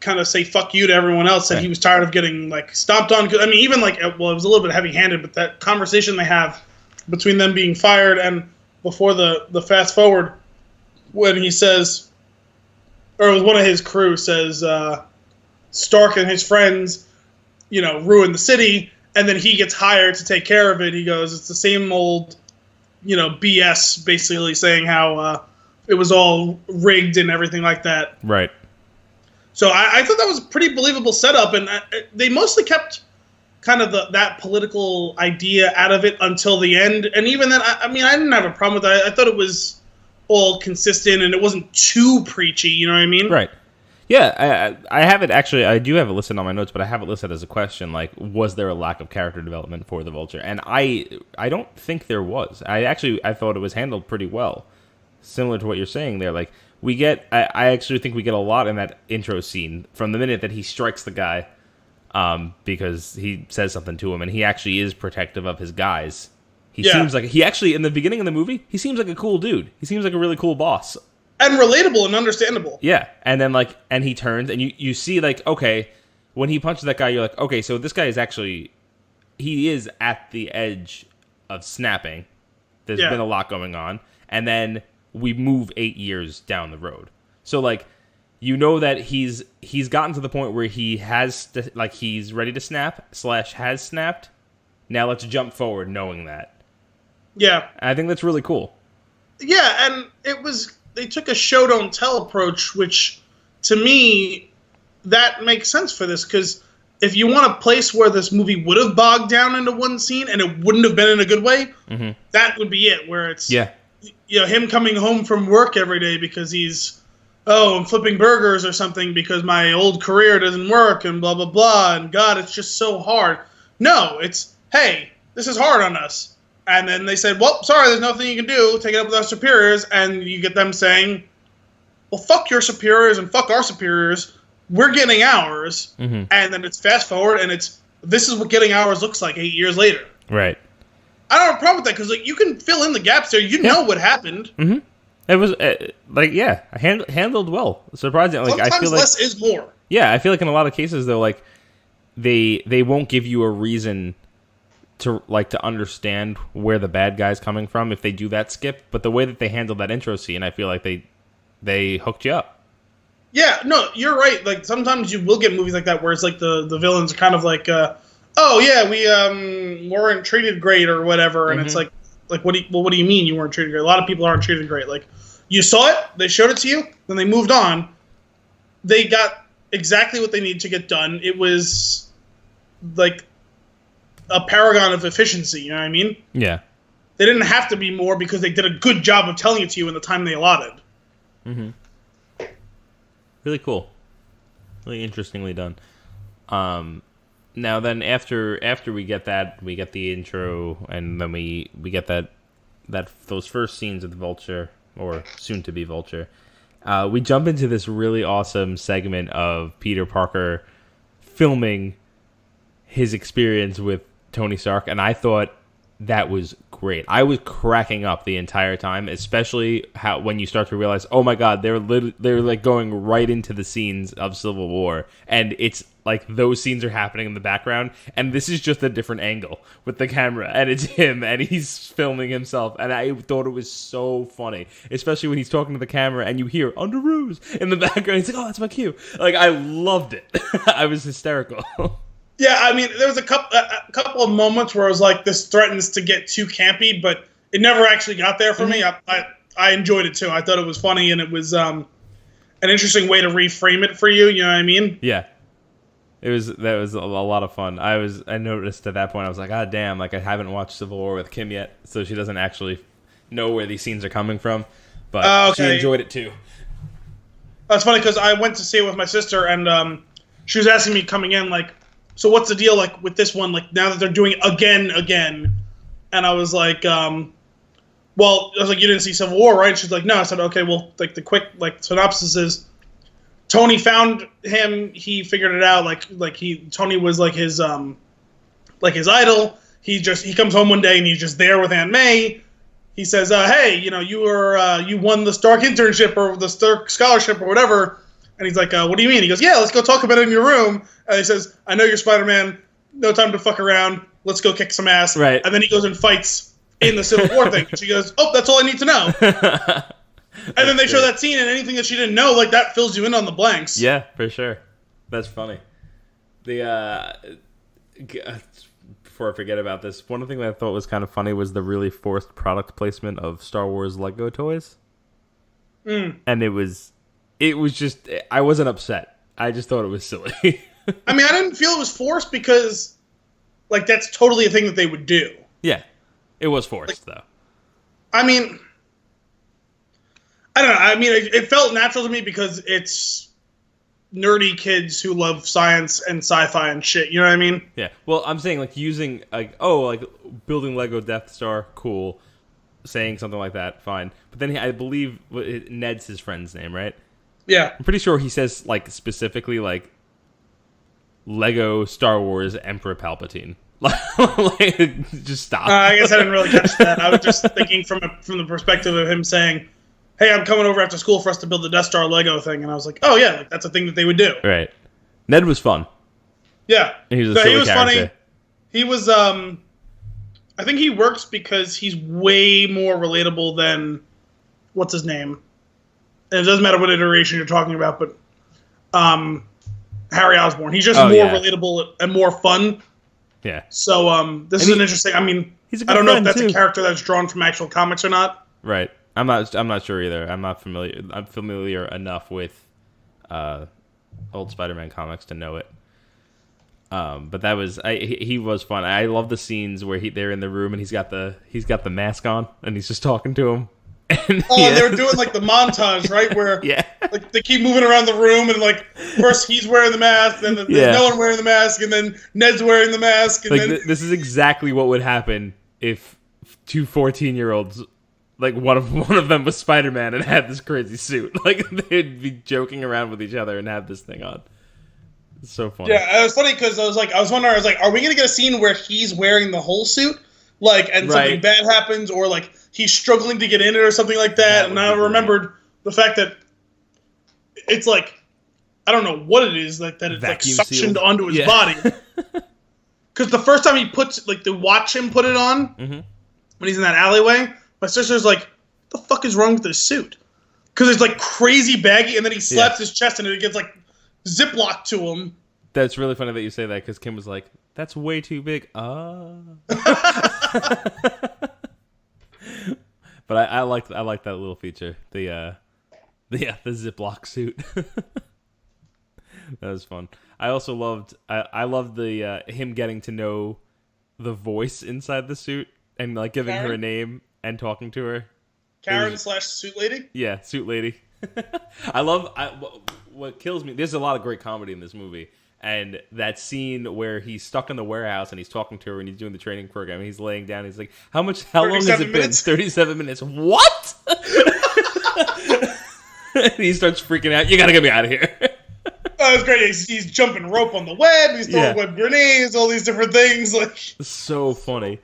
S2: kind of say fuck you to everyone else. That he was tired of getting like stomped on. I mean, even it was a little bit heavy-handed, but that conversation they have between them being fired and before the fast forward when he says, or it was one of his crew says, Stark and his friends, ruined the city, and then he gets hired to take care of it. He goes, it's the same old, BS, basically saying how it was all rigged and everything like that.
S1: Right.
S2: So I thought that was a pretty believable setup, and they mostly kept kind of that political idea out of it until the end. And even then, I didn't have a problem with that. I thought it was all consistent and it wasn't too preachy. You know what I mean?
S1: Right. Yeah, I have it actually. I do have it listed on my notes, but I have it listed as a question. Like, was there a lack of character development for the Vulture? And I don't think there was. I thought it was handled pretty well, similar to what you're saying there. Like, I actually think we get a lot in that intro scene from the minute that he strikes the guy, because he says something to him, and he actually is protective of his guys. He seems like in the beginning of the movie, he seems like a cool dude. He seems like a really cool boss.
S2: And relatable and understandable.
S1: Yeah, and then and he turns, and you see okay, when he punches that guy, you're like, okay, so this guy is he is at the edge of snapping. There's been a lot going on, and then we move 8 years down the road. So that he's gotten to the point where he has he's ready to snap / has snapped. Now let's jump forward, knowing that.
S2: Yeah,
S1: and I think that's really cool.
S2: Yeah, and they took a show don't tell approach, which to me that makes sense for this, because if you want a place where this movie would have bogged down into one scene and it wouldn't have been in a good way, that would be it. Where it's him coming home from work every day because I'm flipping burgers or something because my old career doesn't work and blah blah blah, and God, it's just so hard. No, it's, hey, this is hard on us. And then they said, well, sorry, there's nothing you can do. Take it up with our superiors. And you get them saying, well, fuck your superiors and fuck our superiors. We're getting ours. And then it's fast forward, and this is what getting ours looks like 8 years later.
S1: Right.
S2: I don't have a problem with that, because you can fill in the gaps there. You know what happened.
S1: It was, handled well. Surprisingly.
S2: Sometimes
S1: I feel
S2: less is more.
S1: Yeah, I feel like in a lot of cases, though, they won't give you a reason to understand where the bad guy's coming from if they do that skip, but the way that they handled that intro scene, I feel like they hooked you up.
S2: Yeah, no, you're right. Like, sometimes you will get movies like that where it's like the villains are kind of like, oh yeah, we weren't treated great or whatever, and it's like what do you mean you weren't treated great? A lot of people aren't treated great. Like, you saw it, they showed it to you, then they moved on. They got exactly what they needed to get done. It was like a paragon of efficiency, you know what I mean?
S1: Yeah.
S2: They didn't have to be more because they did a good job of telling it to you in the time they allotted.
S1: Really cool. Really interestingly done. Now then, after we get that, we get the intro, and then we get those first scenes of the Vulture, or soon to be Vulture. We jump into this really awesome segment of Peter Parker filming his experience with Tony Stark, and I thought that was great. I was cracking up the entire time, especially when you start to realize, oh my God, they're going right into the scenes of Civil War, and it's like those scenes are happening in the background, and this is just a different angle with the camera, and it's him, and he's filming himself, and I thought it was so funny, especially when he's talking to the camera, and you hear Underoos in the background. He's like, oh, that's my cue. Like, I loved it. I was hysterical.
S2: Yeah, I mean, there was a couple of moments where I was like, this threatens to get too campy, but it never actually got there for me. I enjoyed it, too. I thought it was funny, and it was an interesting way to reframe it for you, you know what I mean?
S1: Yeah. That was a lot of fun. I noticed at that point, I was like, ah, damn, like I haven't watched Civil War with Kim yet, so she doesn't actually know where these scenes are coming from, but she enjoyed it, too.
S2: That's funny, because I went to see it with my sister, and she was asking me coming in, like, so what's the deal, like, with this one, like, now that they're doing it again? And I was like, you didn't see Civil War, right? She's like, no. I said, okay, well, like, the quick, like, synopsis is Tony found him, he figured it out, Tony was, like, his idol. He comes home one day, and he's just there with Aunt May. He says, hey, you won the Stark internship, or the Stark scholarship, or whatever. And he's like, what do you mean? He goes, yeah, let's go talk about it in your room. And he says, I know you're Spider-Man. No time to fuck around. Let's go kick some ass.
S1: Right.
S2: And then he goes and fights in the Civil War thing. And she goes, oh, that's all I need to know. And then they show that scene, and anything that she didn't know, like, that fills you in on the blanks.
S1: Yeah, for sure. That's funny. Before I forget about this, one thing that I thought was kind of funny was the really forced product placement of Star Wars Lego toys. And it was just, I wasn't upset. I just thought it was silly.
S2: I mean, I didn't feel it was forced because, like, that's totally a thing that they would do.
S1: Yeah. It was forced, though.
S2: I mean, I don't know. I mean, it felt natural to me because it's nerdy kids who love science and sci-fi and shit. You know what I mean?
S1: Yeah. Well, I'm saying like using like building Lego Death Star, cool. Saying something like that, fine. But then I believe Ned's his friend's name, right?
S2: Yeah.
S1: I'm pretty sure he says like specifically like Lego Star Wars Emperor Palpatine. Like, just stop.
S2: I guess I didn't really catch that. I was just thinking from the perspective of him saying, "Hey, I'm coming over after school for us to build the Death Star Lego thing," and I was like, "Oh yeah, like, that's a thing that they would do."
S1: Right. Ned was fun.
S2: Yeah,
S1: And he was a silly character.
S2: funny. He was. I think he works because he's way more relatable than what's his name. And it doesn't matter what iteration you're talking about, but Harry Osborn. He's just more relatable and more fun.
S1: Yeah.
S2: So this is an interesting. I mean, I don't know if that's a character that's drawn from actual comics or not.
S1: Right. I'm not sure either. I'm not familiar. I'm familiar enough with old Spider-Man comics to know it. But that was he was fun. I love the scenes where they're in the room and he's got the mask on and he's just talking to him. And
S2: they were doing like the montage, right? Where like they keep moving around the room and like first he's wearing the mask, then there's no one wearing the mask, and then Ned's wearing the mask. And
S1: like this is exactly what would happen if two 14-year-olds, like one of them was Spider-Man and had this crazy suit. Like they'd be joking around with each other and have this thing on. It's so funny.
S2: Yeah, it was funny because I was wondering, are we gonna get a scene where he's wearing the whole suit, like, and something bad happens, or like he's struggling to get in it or something like that? And I remembered the fact that it's like, I don't know what it is, like that it's vacuum like suctioned sealed onto his body. Because the first time he puts, like, to watch him put it on, when he's in that alleyway, my sister's like, "What the fuck is wrong with this suit?" Because it's like crazy baggy, and then he slaps his chest and it gets like ziplocked to him.
S1: That's really funny that you say that, because Kim was like, "That's way too big." But I like that little feature. The Ziploc suit. That was fun. I also loved the him getting to know the voice inside the suit and like giving her a name and talking to her.
S2: Karen / suit lady?
S1: Yeah, suit lady. What kills me, there's a lot of great comedy in this movie. And that scene where he's stuck in the warehouse and he's talking to her and he's doing the training program and he's laying down. He's like, how long has it been? 37 minutes. What? And he starts freaking out. You got to get me out of here.
S2: Oh, it's great. He's jumping rope on the web. He's throwing web grenades, all these different things. Like,
S1: so funny.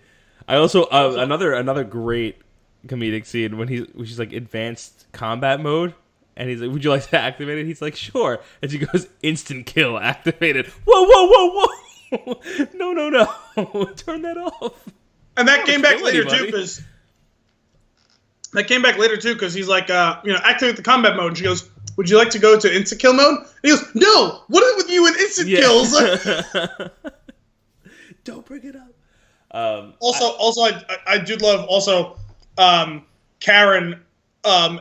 S1: I also, another great comedic scene when she's like advanced combat mode. And he's like, "Would you like to activate it?" He's like, "Sure." And she goes, "Instant kill activated." Whoa, whoa, whoa, whoa. No. Turn that off.
S2: And that came back later, too, because he's like, activate the combat mode. And she goes, "Would you like to go to instant kill mode?" And he goes, "No, what is it with you and instant kills?"
S1: Don't bring it up.
S2: I do love Karen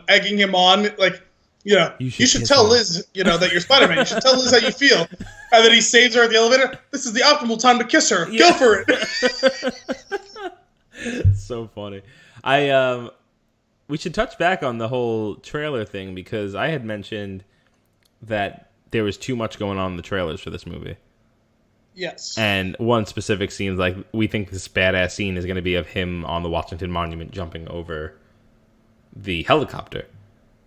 S2: egging him on, like, you should tell Liz, that you're Spider-Man. You should tell Liz how you feel. And then he saves her at the elevator. This is the optimal time to kiss her. Yeah. Go for
S1: it. So funny. We should touch back on the whole trailer thing, because I had mentioned that there was too much going on in the trailers for this movie.
S2: Yes.
S1: And one specific scene is like, we think this badass scene is going to be of him on the Washington Monument jumping over the helicopter.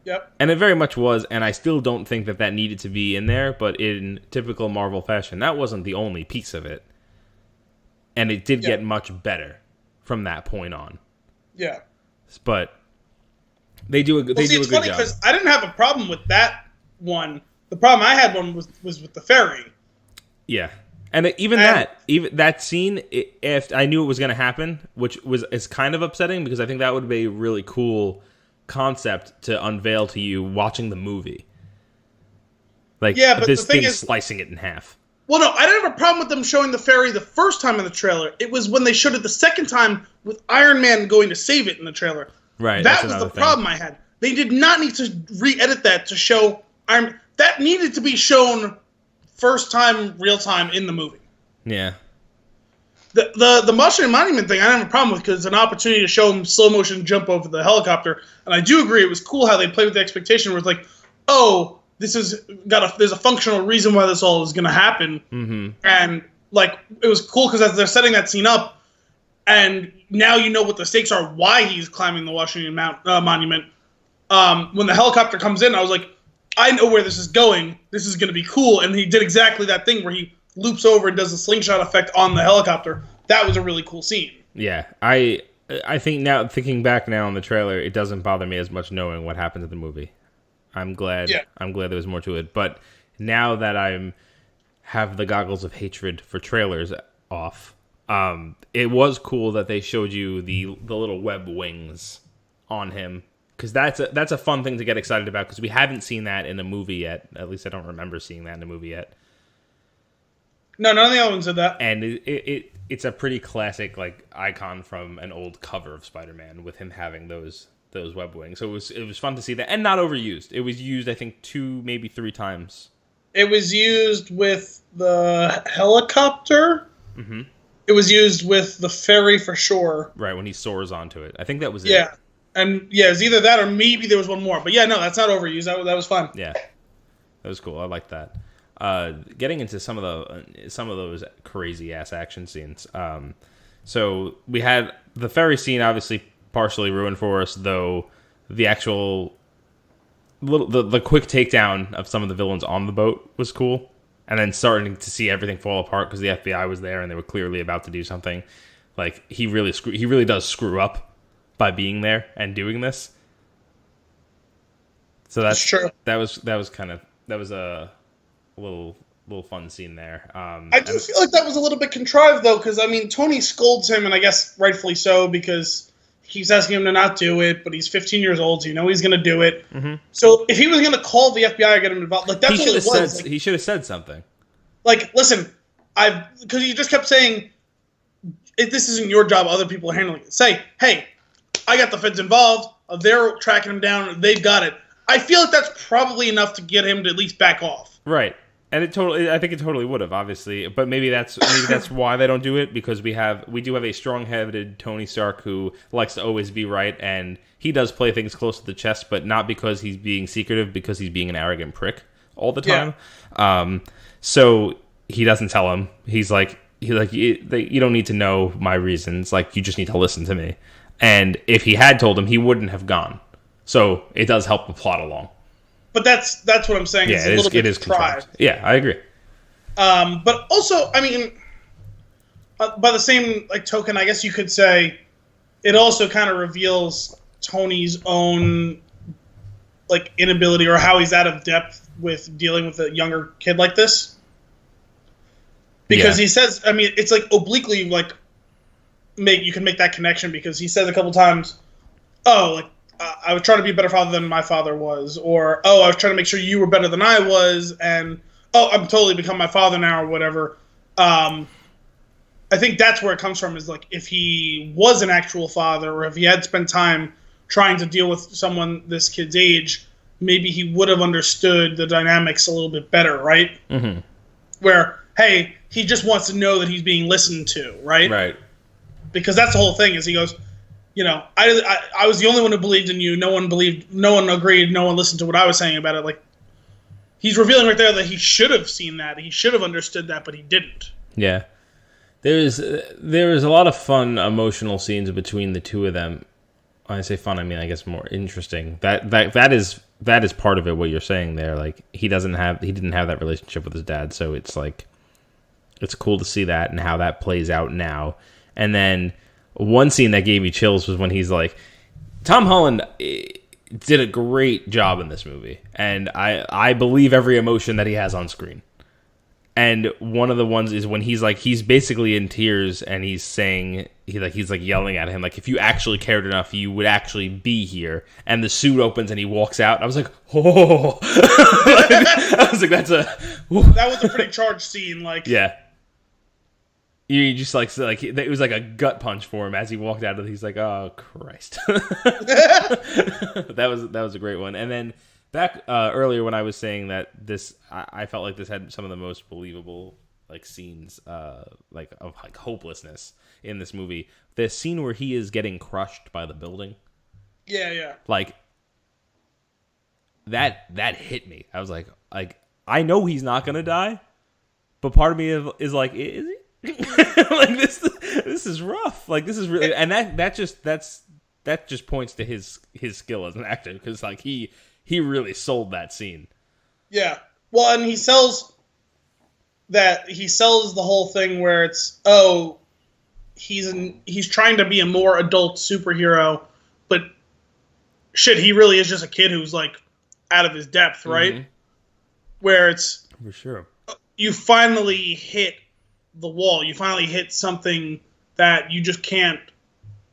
S2: Yep.
S1: And it very much was, and I still don't think that needed to be in there, but in typical Marvel fashion, that wasn't the only piece of it. And it did get much better from that point on.
S2: Yeah.
S1: But they do a good job.
S2: It's funny because I didn't have a problem with that one. The problem I had was with the ferry.
S1: Yeah. And even that scene, if I knew it was going to happen, which is kind of upsetting, because I think that would be a really cool concept to unveil to you watching the movie. Like,
S2: but
S1: this
S2: the thing
S1: thing
S2: is,
S1: slicing it in half.
S2: Well, no, I didn't have a problem with them showing the ferry the first time in the trailer. It was when they showed it the second time with Iron Man going to save it in the trailer.
S1: Right.
S2: That was the problem I had. They did not need to re-edit that to show Iron Man. That needed to be shown first time, real time in the movie.
S1: Yeah.
S2: The Washington Monument thing I don't have a problem with because it's an opportunity to show him slow motion jump over the helicopter. And I do agree it was cool how they played with the expectation where it's like, oh, there's a functional reason why this all is going to happen.
S1: Mm-hmm.
S2: And like it was cool because as they're setting that scene up, and now you know what the stakes are, why he's climbing the Washington Monument. When the helicopter comes in, I was like, I know where this is going. This is going to be cool. And he did exactly that thing where he loops over and does the slingshot effect on the helicopter. That was a really cool scene.
S1: Yeah, I think now, thinking back now on the trailer, it doesn't bother me as much knowing what happened in the movie. I'm glad there was more to it. But now that I have the goggles of hatred for trailers off, it was cool that they showed you the little web wings on him. Because that's a fun thing to get excited about, because we haven't seen that in a movie yet. At least I don't remember seeing that in a movie yet.
S2: No, none of the other ones did that.
S1: And it's a pretty classic like icon from an old cover of Spider-Man with him having those web wings. So it was fun to see that, and not overused. It was used, I think, 2, maybe 3 times. It
S2: was used with the helicopter.
S1: Mm-hmm.
S2: It was used with the ferry for sure.
S1: Right, when he soars onto it. I think that was it.
S2: Yeah. And yeah, it was either that or maybe there was one more. But yeah, no, that's not overused. That was fun.
S1: Yeah, that was cool. I like that. Getting into some of those crazy ass action scenes. So we had the ferry scene, obviously partially ruined for us, though the actual the quick takedown of some of the villains on the boat was cool, and then starting to see everything fall apart because the FBI was there and they were clearly about to do something. Like he really does screw up by being there and doing this. So that's
S2: true.
S1: That was a little fun scene there.
S2: I do feel like that was a little bit contrived though, because I mean Tony scolds him, and I guess rightfully so, because he's asking him to not do it, but he's 15 years old, so you know he's going to do it.
S1: Mm-hmm.
S2: So if he was going to call the FBI or get him involved, like that's what it was.
S1: He should have said something.
S2: Like, listen, because he just kept saying, "This isn't your job. Other people are handling it." Say, "Hey, I got the feds involved. They're tracking him down. They've got it." I feel like that's probably enough to get him to at least back off.
S1: Right. And I think it totally would have, obviously. But maybe that's why they don't do it, because we do have a strong-headed Tony Stark who likes to always be right, and he does play things close to the chest, but not because he's being secretive, because he's being an arrogant prick all the time. Yeah. So he doesn't tell him. He's like, you don't need to know my reasons. Like, you just need to listen to me. And if he had told him, he wouldn't have gone. So it does help the plot along.
S2: But that's what I'm saying.
S1: Yeah, it is contrived. Yeah, I agree.
S2: But also, I mean, by the same token, I guess you could say it also kind of reveals Tony's own inability, or how he's out of depth with dealing with a younger kid like this. Because he says, I mean, it's obliquely you can make that connection, because he says a couple times, I was trying to be a better father than my father was, or, I was trying to make sure you were better than I was, and, I'm totally become my father now, or whatever. I think that's where it comes from, is, if he was an actual father, or if he had spent time trying to deal with someone this kid's age, maybe he would have understood the dynamics a little bit better, right?
S1: Mm-hmm.
S2: Where, hey, he just wants to know that he's being listened to, right?
S1: Right.
S2: Because that's the whole thing, is he goes, I was the only one who believed in you. No one agreed. No one listened to what I was saying about it. He's revealing right there that he should have seen that. He should have understood that, but he didn't.
S1: Yeah. There is a lot of fun, emotional scenes between the two of them. When I say fun, I mean, I guess more interesting. That is part of it, what you're saying there. He didn't have that relationship with his dad, so it's it's cool to see that and how that plays out now. And then one scene that gave me chills was when he's Tom Holland did a great job in this movie, and I believe every emotion that he has on screen. And one of the ones is when he's basically in tears, and he's saying he's yelling at him, if you actually cared enough, you would actually be here. And the suit opens and he walks out. I was like, oh, I was like, that
S2: was a pretty charged scene.
S1: Yeah. You just it was like a gut punch for him as he walked out. He's like, "Oh Christ!" That was a great one. And then back earlier when I was saying that I felt like this had some of the most believable like scenes like of like hopelessness in this movie. The scene where he is getting crushed by the building.
S2: Yeah.
S1: Like that hit me. I was like I know he's not gonna die, but part of me is like, is he? Like this is rough. Like this is really, and that just points to his skill as an actor, because like he really sold that scene.
S2: Yeah. Well, and he sells the whole thing where it's, he's trying to be a more adult superhero, but shit, he really is just a kid who's like out of his depth, right?
S1: Mm-hmm.
S2: Where it's,
S1: For sure, you
S2: finally hit the wall. You finally hit something that you just can't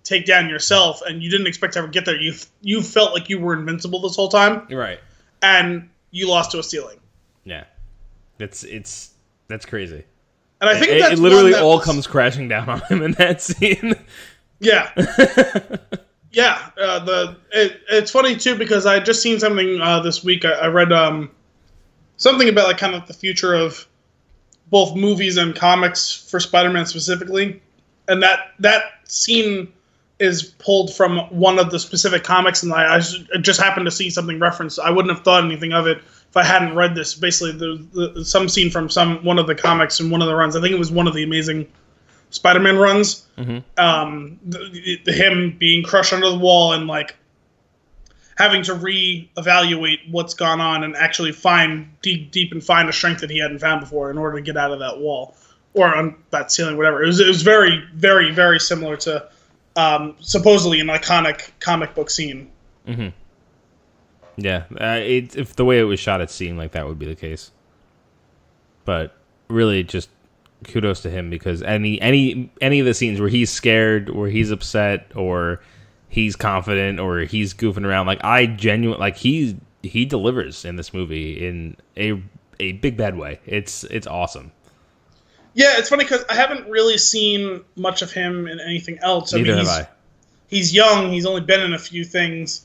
S2: take down yourself, and you didn't expect to ever get there. You felt like you were invincible this whole time,
S1: right?
S2: And you lost to a ceiling.
S1: Yeah, that's crazy.
S2: And I think
S1: it literally all comes crashing down on him in that scene.
S2: Yeah. Yeah. It's funny too, because I just seen something this week. I read something about like kind of the future of both movies and comics for Spider-Man specifically, and that scene is pulled from one of the specific comics, and I just happened to see something referenced. I wouldn't have thought anything of it if I hadn't read this. Basically, some scene from one of the comics in one of the runs. I think it was one of the Amazing Spider-Man runs. Mm-hmm. Him being crushed under the wall and like having to reevaluate what's gone on and actually find deep and find a strength that he hadn't found before in order to get out of that wall or on that ceiling, whatever. It was very, very, very similar to supposedly an iconic comic book scene.
S1: Mm-hmm. Yeah, if the way it was shot, it seemed like that would be the case. But really, just kudos to him, because any of the scenes where he's scared, or he's upset, or he's confident, or he's goofing around, like I genuinely like he delivers in this movie in a big bad way. It's awesome.
S2: Yeah, it's funny because I haven't really seen much of him in anything else.
S1: Neither have I.
S2: He's young. He's only been in a few things.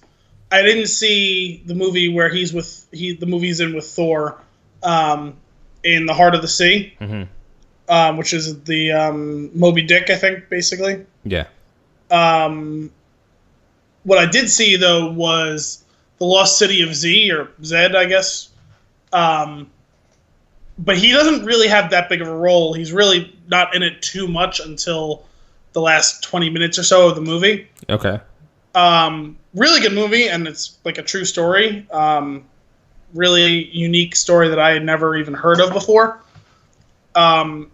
S2: I didn't see the movie where the movie's in with Thor, in the Heart of the Sea, mm-hmm. Which is the Moby Dick, I think, basically.
S1: Yeah.
S2: What I did see though was the Lost City of Z, or Zed, I guess. But he doesn't really have that big of a role. He's really not in it too much until the last 20 minutes or so of the movie.
S1: Okay.
S2: Really good movie, and it's like a true story. Really unique story that I had never even heard of before. And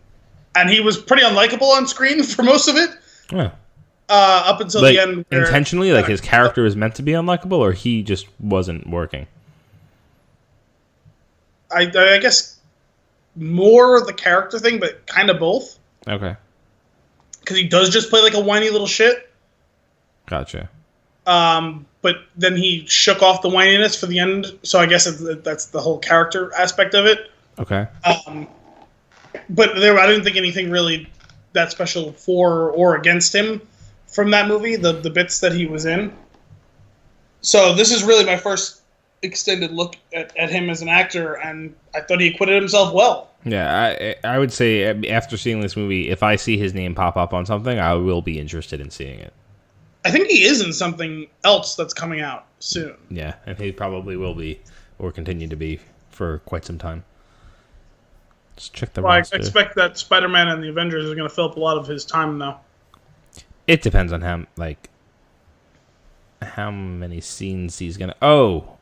S2: he was pretty unlikable on screen for most of it.
S1: Yeah.
S2: Up until
S1: like,
S2: the end.
S1: Intentionally? Like his character was meant to be unlikable, or he just wasn't working?
S2: I guess more the character thing, but kind of both.
S1: Okay.
S2: Because he does just play like a whiny little shit.
S1: Gotcha.
S2: But then he shook off the whininess for the end, so I guess that's the whole character aspect of it.
S1: Okay.
S2: But I didn't think anything really that special for or against him from that movie, the bits that he was in. So this is really my first extended look at him as an actor, and I thought he acquitted himself well.
S1: Yeah, I would say after seeing this movie, if I see his name pop up on something, I will be interested in seeing it.
S2: I think he is in something else that's coming out soon.
S1: Yeah, and he probably will be, or continue to be, for quite some time. Let's check the roster.
S2: I expect that Spider-Man and the Avengers are going to fill up a lot of his time, though.
S1: It depends on how many scenes he's going to... Oh,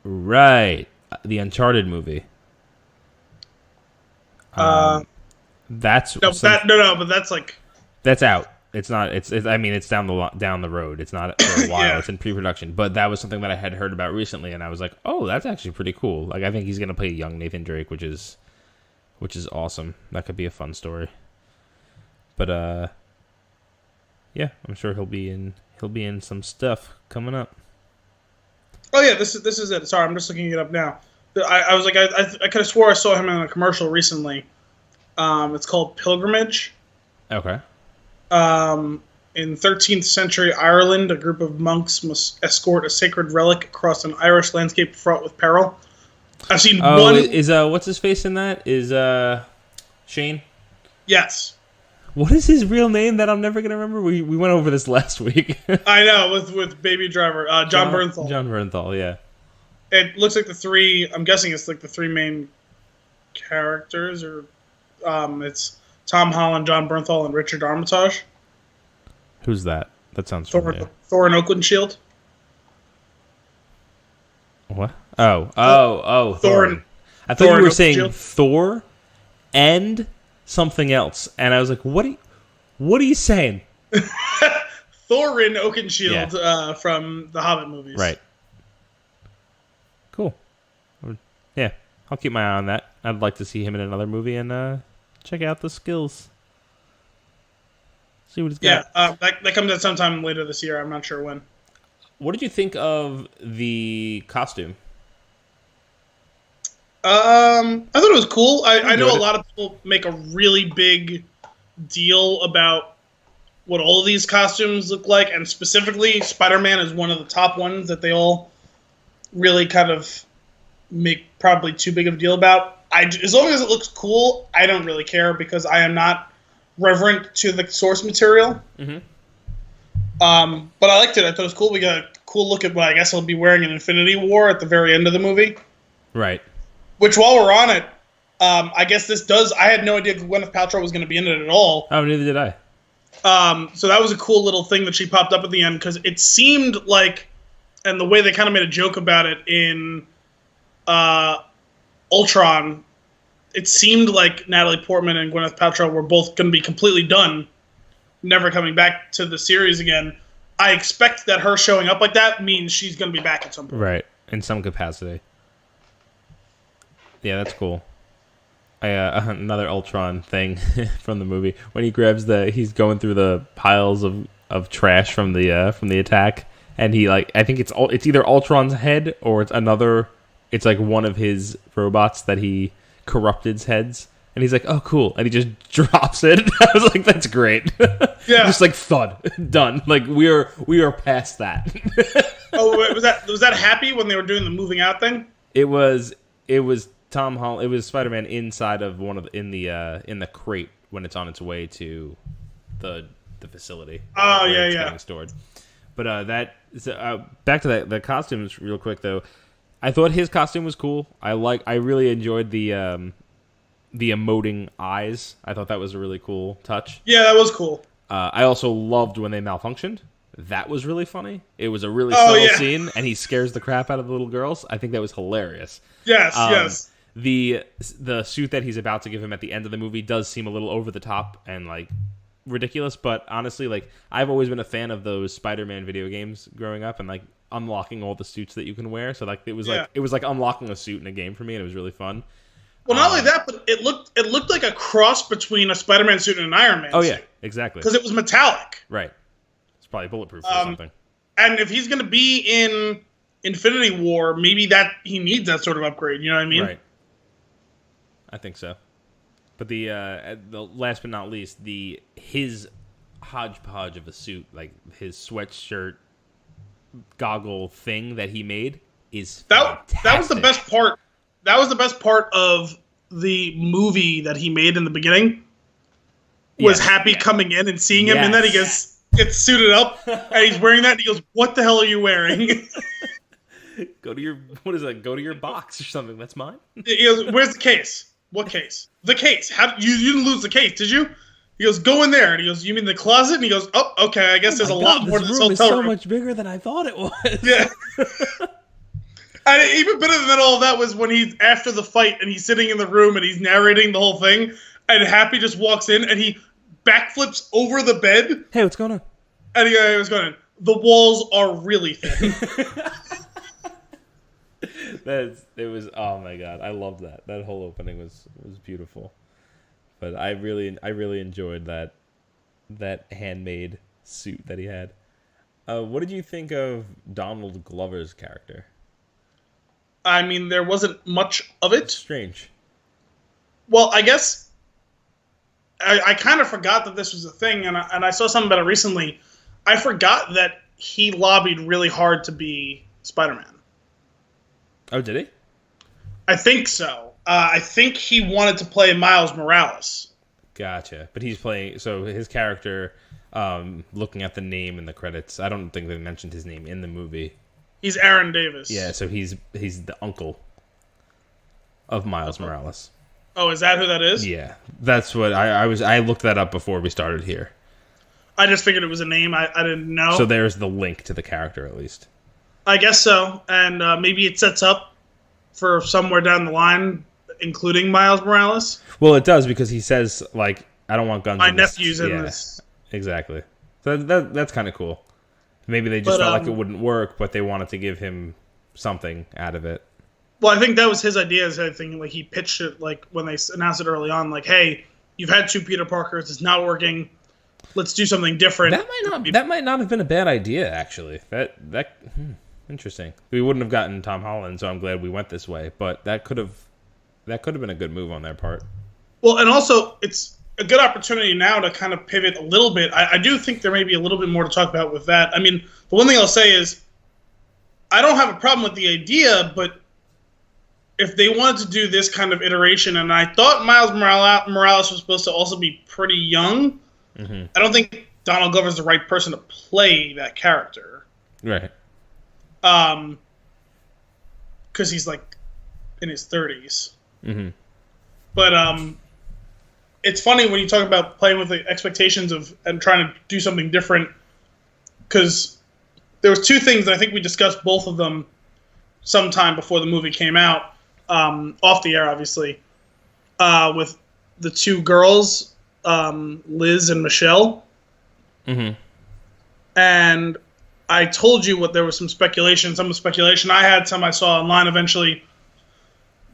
S1: right. The Uncharted movie.
S2: But that's like...
S1: That's out. It's not. It's down the road. It's not for a while. Yeah. It's in pre-production. But that was something that I had heard about recently, and I was like, "Oh, that's actually pretty cool." Like, I think he's gonna play young Nathan Drake, which is awesome. That could be a fun story. But yeah, I'm sure he'll be in some stuff coming up.
S2: Oh yeah, this is it. Sorry, I'm just looking it up now. I was like, I could have swore I saw him in a commercial recently. It's called Pilgrimage.
S1: Okay.
S2: In 13th century Ireland, a group of monks must escort a sacred relic across an Irish landscape fraught with peril. I've seen one.
S1: Is what's his face in that? Is Shane?
S2: Yes.
S1: What is his real name that I'm never going to remember? We went over this last week.
S2: I know, with Baby Driver. John Bernthal.
S1: John Bernthal, yeah.
S2: It looks like I'm guessing it's like the three main characters, or it's Tom Holland, John Bernthal, and Richard Armitage.
S1: Who's that? That sounds familiar.
S2: Thor and Oakenshield.
S1: What? Oh, Thor. I thought you were saying Thor and something else, and I was like, what are you saying?
S2: Thorin Oakenshield from the Hobbit movies.
S1: Right. Cool. Yeah, I'll keep my eye on that. I'd like to see him in another movie and check out the skills. See what he's got.
S2: Yeah, that comes out sometime later this year. I'm not sure when.
S1: What did you think of the costume?
S2: I thought it was cool. I know a lot of people make a really big deal about what all of these costumes look like, and specifically Spider-Man is one of the top ones that they all really kind of make probably too big of a deal about. As long as it looks cool, I don't really care because I am not reverent to the source material. Mm-hmm. But I liked it. I thought it was cool. We got a cool look at what I guess he'll be wearing in Infinity War at the very end of the movie.
S1: Right.
S2: Which, while we're on it, I guess this does... I had no idea Gwyneth Paltrow was going to be in it at all.
S1: Oh, neither did I.
S2: So that was a cool little thing that she popped up at the end, because it seemed like... And the way they kind of made a joke about it in Ultron, it seemed like Natalie Portman and Gwyneth Paltrow were both going to be completely done, never coming back to the series again. I expect that her showing up like that means she's going to be back at some point.
S1: Right, in some capacity. Yeah, that's cool. Another Ultron thing from the movie when he grabs he's going through the piles of trash from the attack, and he I think it's either Ultron's head or it's like one of his robots that he corrupted's heads, and he's like, oh cool, and he just drops it. I was like, that's great. Yeah. Just like thud, done. Like we are past that.
S2: Oh, wait, was that Happy when they were doing the moving out thing?
S1: It was Tom Holland. It was Spider-Man inside of in the crate when it's on its way to the facility.
S2: Oh yeah,
S1: getting stored. But back to the costumes real quick though. I thought his costume was cool. I really enjoyed the emoting eyes. I thought that was a really cool touch.
S2: Yeah, that was cool.
S1: I also loved when they malfunctioned. That was really funny. It was a really subtle scene, and he scares the crap out of the little girls. I think that was hilarious.
S2: Yes, yes.
S1: The suit that he's about to give him at the end of the movie does seem a little over the top and ridiculous, but honestly, I've always been a fan of those Spider-Man video games growing up, and unlocking all the suits that you can wear. So it was like unlocking a suit in a game for me, and it was really fun.
S2: Well, not only that, but it looked like a cross between a Spider-Man suit and an Iron Man suit.
S1: Oh yeah, exactly.
S2: Because it was metallic.
S1: Right. It's probably bulletproof or something.
S2: And if he's going to be in Infinity War, maybe that he needs that sort of upgrade. You know what I mean?
S1: Right. I think so. But the last but not least, his hodgepodge of a suit, like his sweatshirt goggle thing that he made, is fantastic.
S2: That was the best part. That was the best part of the movie that he made in the beginning. Was Happy coming in and seeing him, and then he gets suited up, and he's wearing that, and he goes, "What the hell are you wearing?"
S1: Go to your box or something. That's mine.
S2: He goes, "Where's the case? What case? The case. How you didn't lose the case, did you?" He goes, "Go in there." And he goes, "You mean the closet?" And he goes, "Oh, okay. I guess there's a lot more to this hotel room."
S1: This room is so much bigger than I thought it was.
S2: Yeah. And even better than all that was when he's after the fight and he's sitting in the room and he's narrating the whole thing, and Happy just walks in and he backflips over the bed.
S1: Hey, what's going on?
S2: And he was going, "The walls are really thin."
S1: Oh my god, I loved that. That whole opening was beautiful. But I really enjoyed that handmade suit that he had. What did you think of Donald Glover's character?
S2: I mean, there wasn't much of it.
S1: Strange.
S2: Well, I guess I kind of forgot that this was a thing, and I saw something about it recently. I forgot that he lobbied really hard to be Spider-Man.
S1: Oh, did he?
S2: I think so. I think he wanted to play Miles Morales.
S1: Gotcha. But he's playing, so his character, looking at the name in the credits, I don't think they mentioned his name in the movie.
S2: He's Aaron Davis.
S1: Yeah, so he's the uncle of Miles Morales.
S2: Oh, is that who that is?
S1: Yeah, that's what I looked that up before we started here.
S2: I just figured it was a name. I didn't know.
S1: So there's the link to the character, at least.
S2: I guess so. And maybe it sets up for somewhere down the line, including Miles Morales.
S1: Well, it does, because he says, like, I don't want guns
S2: My
S1: in this.
S2: nephew's in this.
S1: Exactly. So that's kind of cool. Maybe they just felt like it wouldn't work, but they wanted to give him something out of it.
S2: Well, I think that was his idea. I think like he pitched it like when they announced it early on, like, "Hey, you've had 2 Peter Parkers. It's not working. Let's do something different."
S1: That might not have been a bad idea, actually. Interesting. We wouldn't have gotten Tom Holland, so I'm glad we went this way. But that could have been a good move on their part.
S2: Well, and also it's a good opportunity now to kind of pivot a little bit. I do think there may be a little bit more to talk about with that. I mean, the one thing I'll say is I don't have a problem with the idea, but if they wanted to do this kind of iteration, and I thought Miles Morales was supposed to also be pretty young, I don't think Donald Glover's the right person to play that character.
S1: Right.
S2: Because he's like in his 30s.
S1: Mm-hmm.
S2: But it's funny when you talk about playing with the expectations of and trying to do something different, because there was 2 things that I think we discussed both of them sometime before the movie came out, off the air, obviously, with the 2 girls, Liz and Michelle.
S1: Mm-hmm.
S2: And I told you there was some speculation. Some of the speculation I had, some I saw online eventually.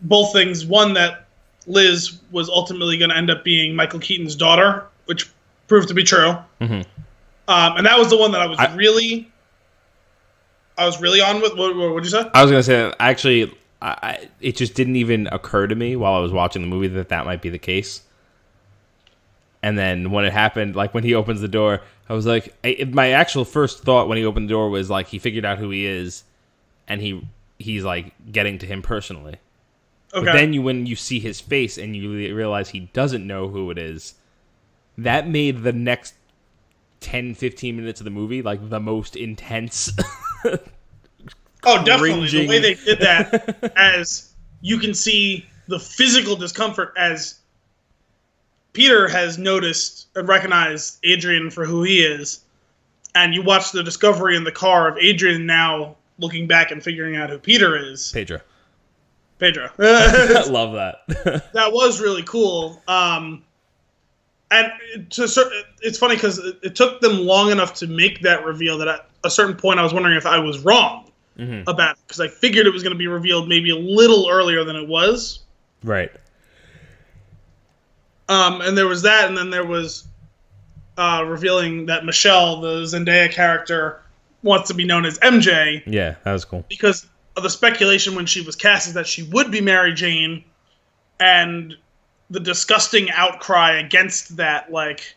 S2: Both things. One, that Liz was ultimately going to end up being Michael Keaton's daughter, which proved to be true.
S1: Mm-hmm.
S2: And that was the one that I was really on with. What did you say?
S1: I was going to say, actually, it just didn't even occur to me while I was watching the movie that might be the case. And then when it happened, like when he opens the door, I was like, my actual first thought when he opened the door was like he figured out who he is, and he's like getting to him personally. Okay. But then when you see his face and you realize he doesn't know who it is, that made the next 10, 15 minutes of the movie like the most intense.
S2: Oh, definitely. The way they did that, as you can see the physical discomfort as Peter has noticed and recognized Adrian for who he is, and you watch the discovery in the car of Adrian now looking back and figuring out who Peter is.
S1: Pedro.
S2: Love
S1: that.
S2: That was really cool. And it's funny because it took them long enough to make that reveal that at a certain point I was wondering if I was wrong about it, because I figured it was going to be revealed maybe a little earlier than it was.
S1: Right.
S2: And there was that, and then there was revealing that Michelle, the Zendaya character, wants to be known as MJ.
S1: Yeah, that was cool.
S2: Because of the speculation when she was cast is that she would be Mary Jane, and the disgusting outcry against that, like,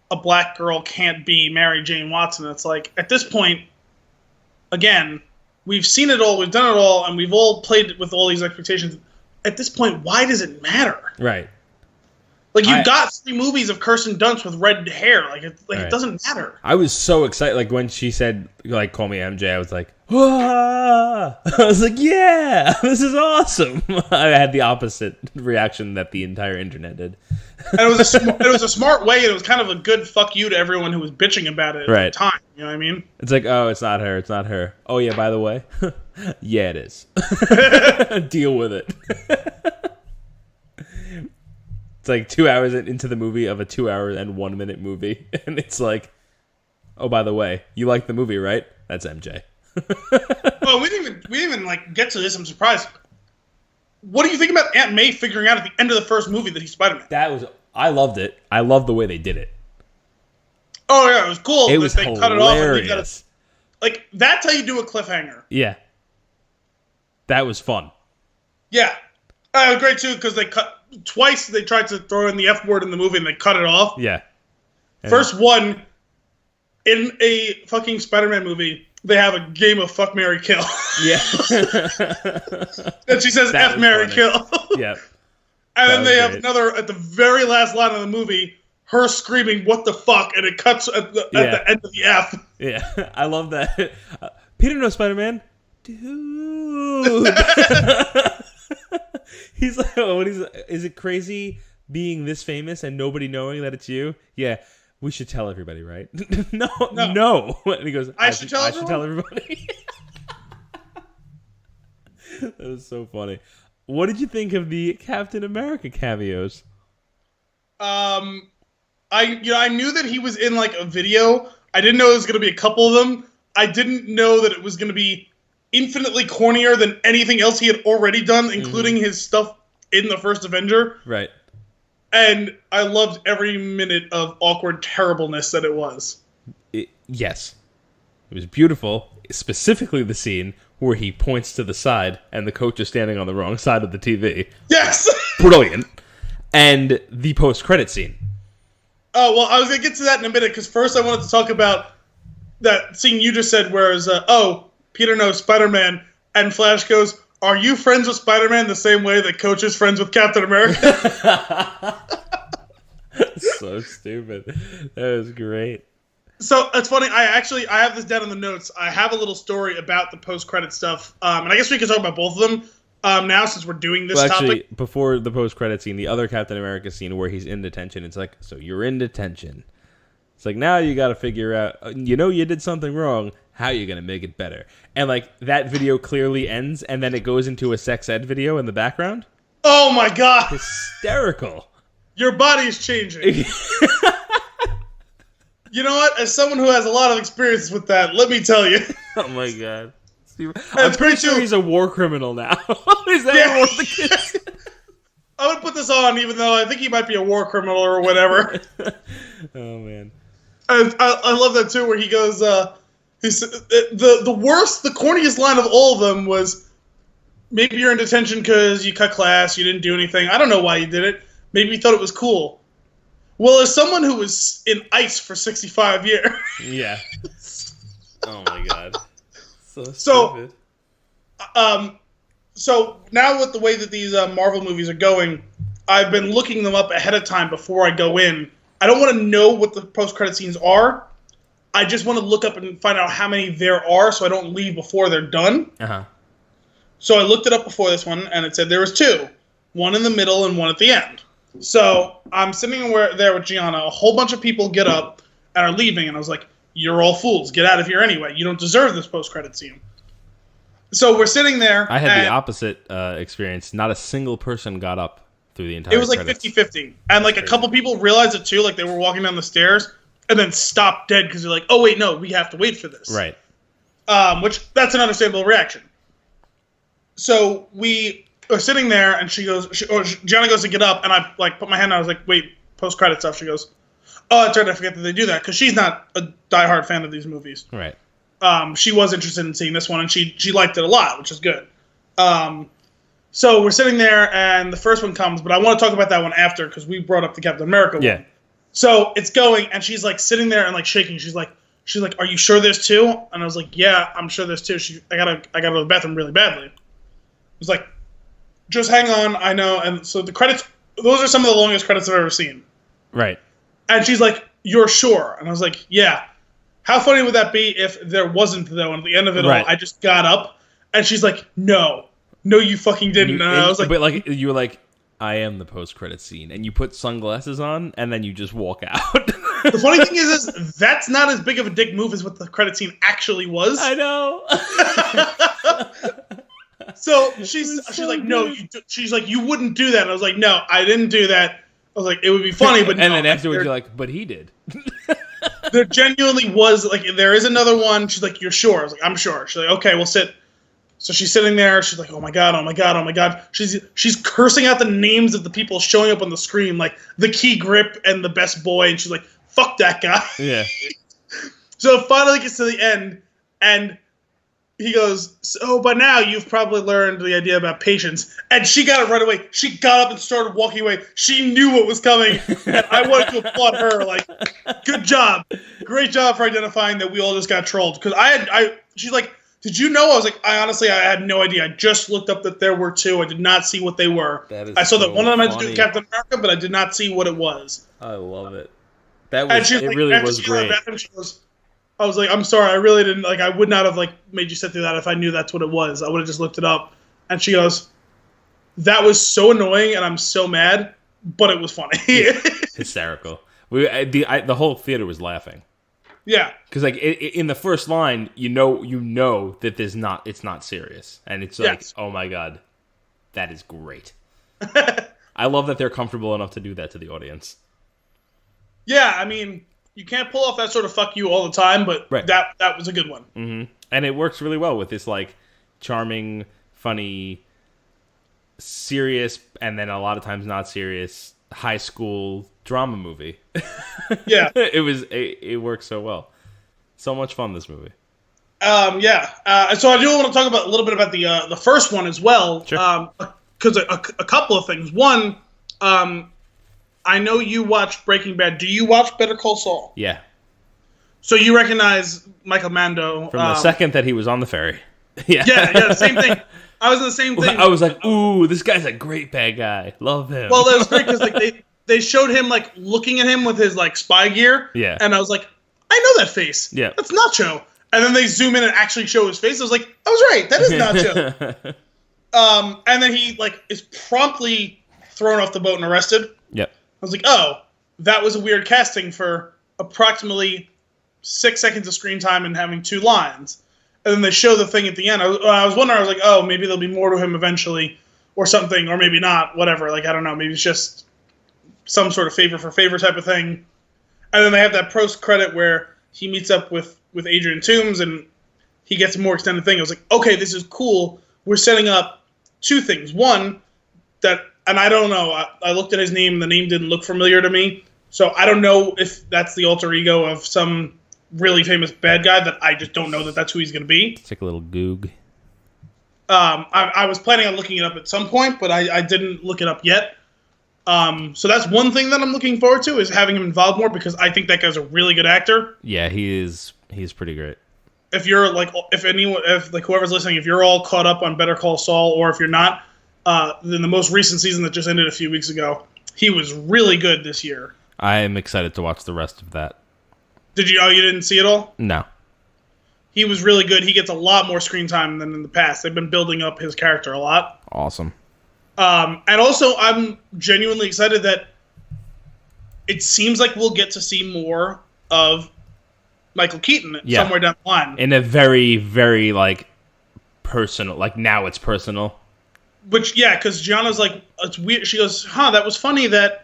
S2: a black girl can't be Mary Jane Watson. It's like, at this point, again, we've seen it all, we've done it all, and we've all played with all these expectations. At this point, why does it matter?
S1: Right.
S2: Like, you've got 3 movies of Kirsten Dunst with red hair. It doesn't matter.
S1: I was so excited. Like, when she said, like, call me MJ, I was like, ah! I was like, yeah, this is awesome. I had the opposite reaction that the entire internet did.
S2: And it was a smart way, and it was kind of a good fuck you to everyone who was bitching about it at the time. You know what I mean?
S1: It's like, oh, it's not her. It's not her. Oh, yeah, by the way. Yeah, it is. Deal with it. It's like 2 hours into the movie of a 2 hour and 1 minute movie. And it's like, oh, by the way, you like the movie, right? That's MJ.
S2: Well, we didn't even like get to this. I'm surprised. What do you think about Aunt May figuring out at the end of the first movie that he's Spider-Man?
S1: I loved it. I loved the way they did it.
S2: Oh, yeah, it was cool.
S1: It was hilarious. Cut it off and
S2: that's how you do a cliffhanger.
S1: Yeah. That was fun.
S2: Yeah. Great, too, because they cut... Twice they tried to throw in the F word in the movie and they cut it off.
S1: Yeah.
S2: First one, in a fucking Spider-Man movie, they have a game of fuck, marry, kill.
S1: Yeah.
S2: And she says
S1: That
S2: F,
S1: was
S2: marry,
S1: funny.
S2: kill.
S1: Yeah.
S2: And
S1: That
S2: then
S1: was
S2: they have
S1: great.
S2: another, at the very last line of the movie, her screaming, what the fuck? And it cuts at the end of the F.
S1: Yeah. I love that. Peter knows Spider-Man. Dude. He's like, is it crazy being this famous and nobody knowing that it's you? Yeah. We should tell everybody, right? No. And he goes, I should tell everybody. That was so funny. What did you think of the Captain America cameos?
S2: I knew that he was in like a video. I didn't know there was going to be a couple of them. I didn't know that it was going to be infinitely cornier than anything else he had already done, including his stuff in the first Avenger.
S1: Right.
S2: And I loved every minute of awkward terribleness that it was.
S1: Yes. It was beautiful, specifically the scene where he points to the side and the coach is standing on the wrong side of the TV.
S2: Yes!
S1: Brilliant. And the post-credit scene.
S2: Oh, well, I was going to get to that in a minute, because first I wanted to talk about that scene you just said where Peter knows Spider-Man, and Flash goes, are you friends with Spider-Man the same way that Coach is friends with Captain America?
S1: So stupid. That was great.
S2: So, it's funny, I have this down in the notes. I have a little story about the post-credit stuff, and I guess we can talk about both of them now since we're doing this topic.
S1: Before the post-credit scene, the other Captain America scene where he's in detention, it's like, so you're in detention. It's like, now you got to figure out, you did something wrong. How are you going to make it better? And, like, that video clearly ends, and then it goes into a sex ed video in the background.
S2: Oh, my God.
S1: Hysterical.
S2: Your body is changing. You know what? As someone who has a lot of experience with that, let me tell you.
S1: Oh, my God. I'm pretty sure he's a war criminal now. Is that one of the kids?
S2: I would put this on, even though I think he might be a war criminal or whatever.
S1: Oh, man.
S2: I love that, too, where he goes... the corniest line of all of them was, maybe you're in detention because you cut class, you didn't do anything. I don't know why you did it. Maybe you thought it was cool. Well, as someone who was in ICE for 65 years...
S1: Yeah. Oh, my God. So
S2: stupid. So now with the way that these Marvel movies are going, I've been looking them up ahead of time before I go in. I don't want to know what the post-credit scenes are. I just want to look up and find out how many there are so I don't leave before they're done.
S1: Uh-huh.
S2: So I looked it up before this one, and it said there was two. One in the middle and one at the end. So I'm sitting there with Gianna. A whole bunch of people get up and are leaving, and I was like, you're all fools. Get out of here anyway. You don't deserve this post-credit scene. So we're sitting there.
S1: I had the opposite experience. Not a single person got up through the entire
S2: It was like
S1: credits.
S2: 50-50. And like a couple people realized it too, like they were walking down the stairs and then stopped dead because they're like, oh wait, no, we have to wait for this.
S1: Right.
S2: Which, that's an understandable reaction. So we are sitting there and Gianna goes to get up and I like put my hand out, I was like, wait, post-credit stuff. She goes, oh, that's right, I forget that they do that because she's not a diehard fan of these movies.
S1: Right.
S2: She was interested in seeing this one and she liked it a lot, which is good. So we're sitting there and the first one comes, but I want to talk about that one after because we brought up the Captain America one. So it's going and she's like sitting there and like shaking. She's like, are you sure there's two? And I was like, yeah, I'm sure there's two. I gotta go to the bathroom really badly. I was like, just hang on, I know. And so the credits, those are some of the longest credits I've ever seen.
S1: Right.
S2: And she's like, you're sure? And I was like, yeah. How funny would that be if there wasn't, though, and at the end of it all, I just got up, and she's like, no, you fucking didn't. And I was like...
S1: But, like, you were like, I am the post-credit scene, and you put sunglasses on, and then you just walk out.
S2: The funny thing is that's not as big of a dick move as what the credit scene actually was.
S1: I know.
S2: So she's like, no, she's like, you wouldn't do that. And I was like, no, I didn't do that. I was like, it would be funny, but
S1: and
S2: no,
S1: then afterwards you're like, but he did.
S2: There genuinely was, like, there is another one. She's like, you're sure? I was like, I'm sure. She's like, okay, we'll sit. So she's sitting there. She's like, oh my God, oh my God, oh my God. She's cursing out the names of the people showing up on the screen, like the key grip and the best boy. And she's like, fuck that guy.
S1: Yeah.
S2: So it finally gets to the end, and he goes, so by now you've probably learned the idea about patience. And she got it right away. She got up and started walking away. She knew what was coming. And I wanted to applaud her. Like, good job. Great job for identifying that we all just got trolled. Because she's like, did you know? I was like, I had no idea. I just looked up that there were two. I did not see what they were. I saw that one of them had to do with Captain America, but I did not see what it was.
S1: I love it. Really was great.
S2: I was like, I'm sorry, I really didn't, like, I would not have, like, made you sit through that if I knew that's what it was. I would have just looked it up. And she goes, that was so annoying, and I'm so mad, but it was funny.
S1: Hysterical. The whole theater was laughing.
S2: Yeah.
S1: Because, like, in the first line, you know that it's not serious. And it's like, Oh my God, that is great. I love that they're comfortable enough to do that to the audience.
S2: Yeah, I mean, you can't pull off that sort of fuck you all the time, but that was a good one.
S1: Mm-hmm. And it works really well with this, like, charming, funny, serious, and then a lot of times not serious, high school drama movie.
S2: Yeah.
S1: It works so well. So much fun, this movie.
S2: Yeah. So I do want to talk a little bit about the first one as well.
S1: Sure.
S2: Because a couple of things. One, I know you watched Breaking Bad. Do you watch Better Call Saul?
S1: Yeah.
S2: So you recognize Michael Mando
S1: from the second that he was on the ferry. Yeah.
S2: Yeah, same thing. I was in the same thing.
S1: I was like, ooh, this guy's a great bad guy. Love him.
S2: Well, that was great because like they showed him like looking at him with his like spy gear. Yeah. And I was like, I know that face.
S1: Yeah.
S2: That's Nacho. And then they zoom in and actually show his face. I was like, I was right. That is Nacho. And then he like is promptly thrown off the boat and arrested.
S1: Yep.
S2: I was like, oh, that was a weird casting for approximately 6 seconds of screen time and having 2 lines. And then they show the thing at the end. I was wondering, I was like, oh, maybe there'll be more to him eventually or something, or maybe not, whatever. Like, I don't know. Maybe it's just some sort of favor for favor type of thing. And then they have that post-credit where he meets up with Adrian Toomes and he gets a more extended thing. I was like, okay, this is cool. We're setting up 2 things. One, and I don't know. I looked at his name, and the name didn't look familiar to me. So I don't know if that's the alter ego of some really famous bad guy that I just don't know that that's who he's going to be.
S1: It's like a little goog.
S2: I was planning on looking it up at some point, but I didn't look it up yet. So that's one thing that I'm looking forward to is having him involved more because I think that guy's a really good actor.
S1: Yeah, he's pretty great.
S2: If you're like, if whoever's listening, if you're all caught up on Better Call Saul, or if you're not, in the most recent season that just ended a few weeks ago, he was really good this year.
S1: I am excited to watch the rest of that.
S2: Did you? Oh, you didn't see it all?
S1: No.
S2: He was really good. He gets a lot more screen time than in the past. They've been building up his character a lot.
S1: Awesome.
S2: And also, I'm genuinely excited that it seems like we'll get to see more of Michael Keaton somewhere down the line.
S1: In a very, very, like, personal, like, now it's personal.
S2: Which, yeah, because Gianna's like, it's weird. She goes, that was funny that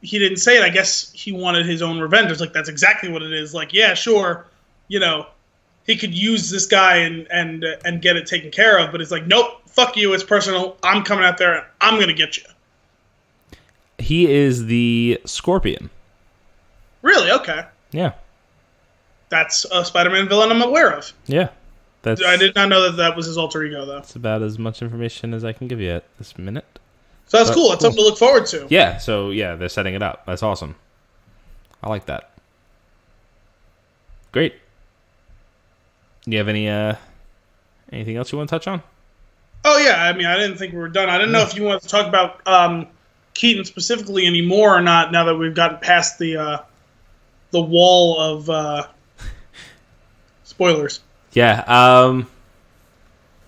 S2: he didn't say it. I guess he wanted his own revenge. It's like, that's exactly what it is. Like, yeah, sure, he could use this guy and get it taken care of, but it's like, nope, fuck you, it's personal. I'm coming out there and I'm going to get you.
S1: He is the Scorpion.
S2: Really? Okay.
S1: Yeah.
S2: That's a Spider-Man villain I'm aware of.
S1: Yeah.
S2: I did not know that was his alter ego, though.
S1: That's about as much information as I can give you at this minute.
S2: So that's cool. That's something to look forward to.
S1: Yeah, so yeah, they're setting it up. That's awesome. I like that. Great. You have anything else you want to touch on?
S2: Oh, yeah. I mean, I didn't think we were done. I didn't know if you wanted to talk about Keaton specifically anymore or not now that we've gotten past the wall of spoilers.
S1: Yeah,